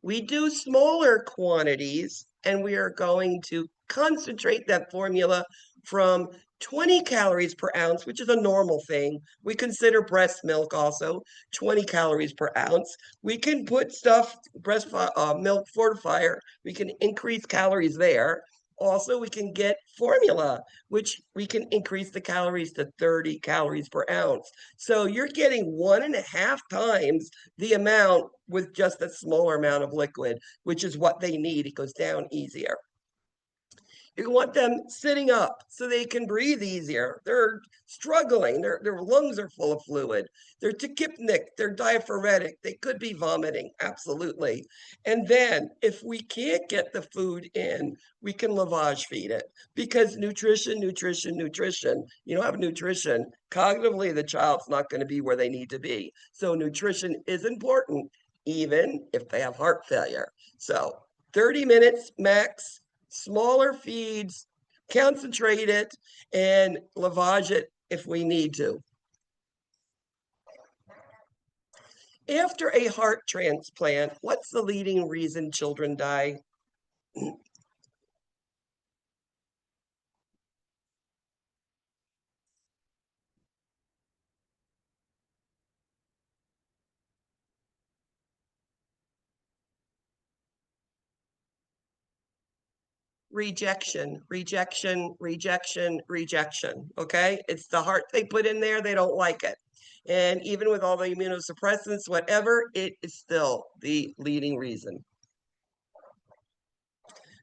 We do smaller quantities, and we are going to concentrate that formula from 20 calories per ounce, which is a normal thing. We consider breast milk also 20 calories per ounce. We can put stuff, breast milk fortifier, we can increase calories there. Also, we can get formula, which we can increase the calories to 30 calories per ounce. So you're getting 1.5 times the amount with just a smaller amount of liquid, which is what they need. It goes down easier. You want them sitting up so they can breathe easier. They're struggling. Their lungs are full of fluid. They're tachypnic. They're diaphoretic. They could be vomiting. Absolutely. And then if we can't get the food in, we can lavage feed it because nutrition. You don't have nutrition. Cognitively, the child's not going to be where they need to be. So nutrition is important, even if they have heart failure. So 30 minutes max, smaller feeds, concentrate it, and lavage it if we need to. After a heart transplant, what's the leading reason children die? Rejection. Okay. It's the heart they put in there. They don't like it. And even with all the immunosuppressants, whatever, it is still the leading reason.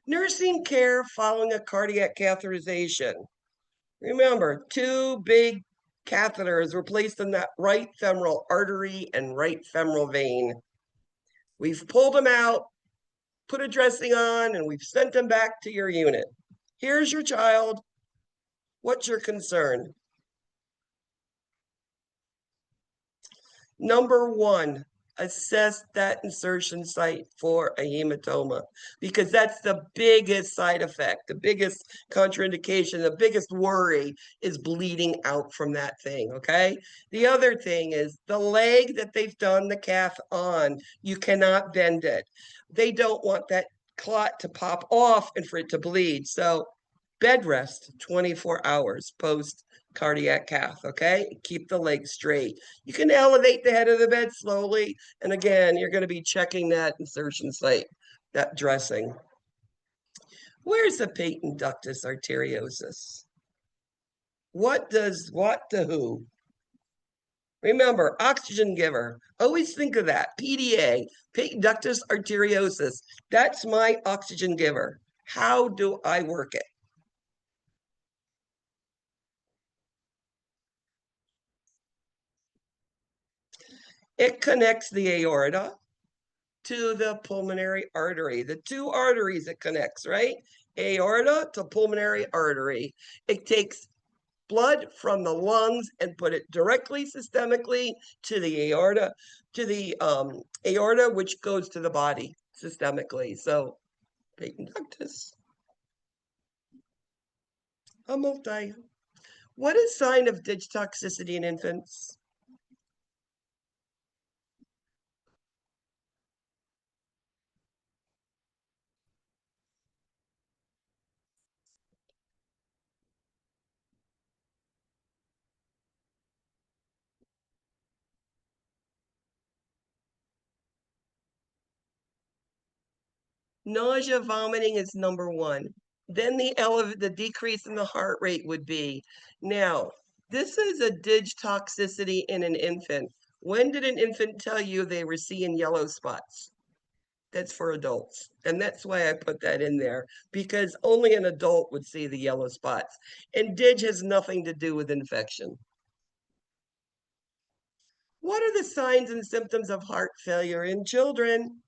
Nursing care following a cardiac catheterization. Remember, 2 big catheters were placed in that right femoral artery and right femoral vein. We've pulled them out, put a dressing on, and we've sent them back to your unit. Here's your child. What's your concern? Number one, assess that insertion site for a hematoma, because that's the biggest side effect, the biggest contraindication, the biggest worry is bleeding out from that thing, okay? The other thing is the leg that they've done the cath on, you cannot bend it. They don't want that clot to pop off and for it to bleed. So bed rest 24 hours post cardiac cath, okay? Keep the leg straight. You can elevate the head of the bed slowly. And again, you're going to be checking that insertion site, that dressing. Where's the patent ductus arteriosus? What does what to who? Remember, oxygen giver. Always think of that. PDA, patent ductus arteriosus. That's my oxygen giver. How do I work it? It connects the aorta to the pulmonary artery, the two arteries it connects, right? Aorta to pulmonary artery. It takes blood from the lungs and put it directly systemically to the aorta, which goes to the body systemically. So, patent ductus. A multi. What is sign of ditch toxicity in infants? Nausea, vomiting is number one. Then the decrease in the heart rate would be. Now, this is a dig toxicity in an infant. When did an infant tell you they were seeing yellow spots? That's for adults. And that's why I put that in there, because only an adult would see the yellow spots. And dig has nothing to do with infection. What are the signs and symptoms of heart failure in children?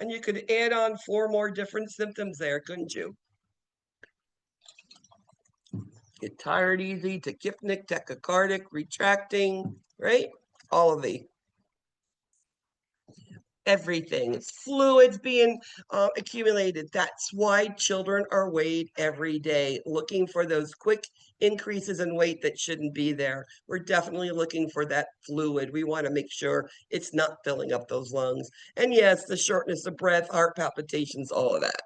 And you could add on 4 more different symptoms there, couldn't you? Get tired easy, tachypnic, tachycardic, retracting, right? All of the everything. It's fluids being accumulated. That's why children are weighed every day, looking for those quick increases in weight that shouldn't be there. We're definitely looking for that fluid. We want to make sure it's not filling up those lungs. And yes, the shortness of breath, heart palpitations, all of that.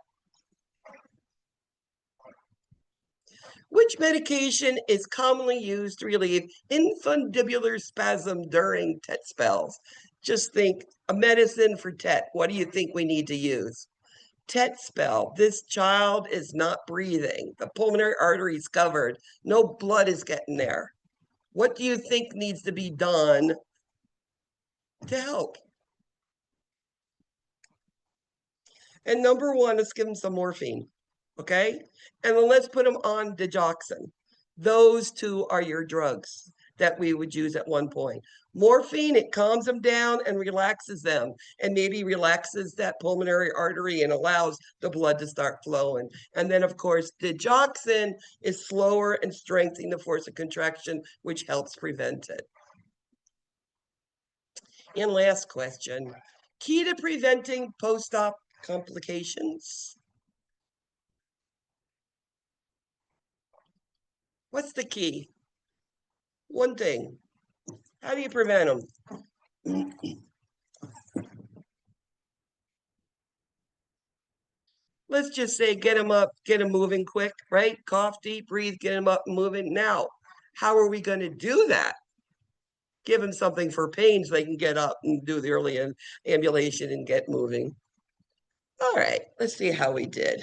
Which medication is commonly used to relieve infundibular spasm during TET spells? Just think a medicine for TET. What do you think we need to use? TET spell. This child is not breathing. The pulmonary artery is covered. No blood is getting there. What do you think needs to be done to help? And number one, let's give them some morphine. Okay? And then let's put them on digoxin. Those two are your drugs that we would use at one point. Morphine, it calms them down and relaxes them, and maybe relaxes that pulmonary artery and allows the blood to start flowing. And then, of course, digoxin is slower and strengthening the force of contraction, which helps prevent it. And last question, key to preventing post-op complications? What's the key? One thing. How do you prevent them? Let's just say get them up, get them moving quick, right? Cough deep, breathe, get them up and moving. Now, how are we going to do that? Give them something for pain so they can get up and do the early ambulation and get moving. All right, let's see how we did.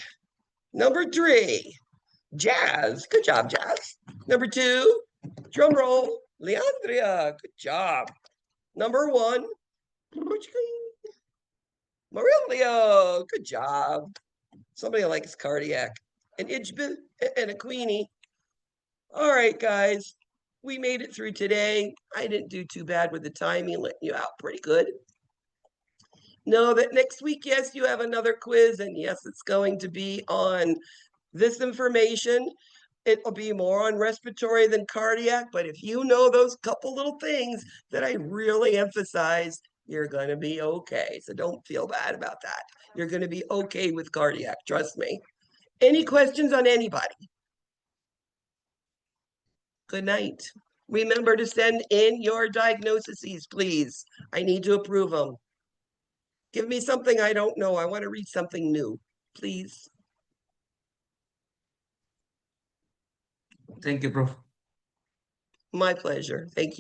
Number 3, Jazz. Good job, Jazz. Number 2, drum roll, Leandria. Good job. Number 1, Marilio. Good job. Somebody likes cardiac. An Idjbin and a Queenie. All right, guys. We made it through today. I didn't do too bad with the timing, letting you out pretty good. Know that next week, yes, you have another quiz, and yes, it's going to be on this information. It'll be more on respiratory than cardiac, but if you know those couple little things that I really emphasize, you're going to be okay. So don't feel bad about that. You're going to be okay with cardiac, trust me. Any questions on anybody? Good night. Remember to send in your diagnoses, please. I need to approve them. Give me something I don't know. I want to read something new, please. Thank you, Prof. My pleasure. Thank you.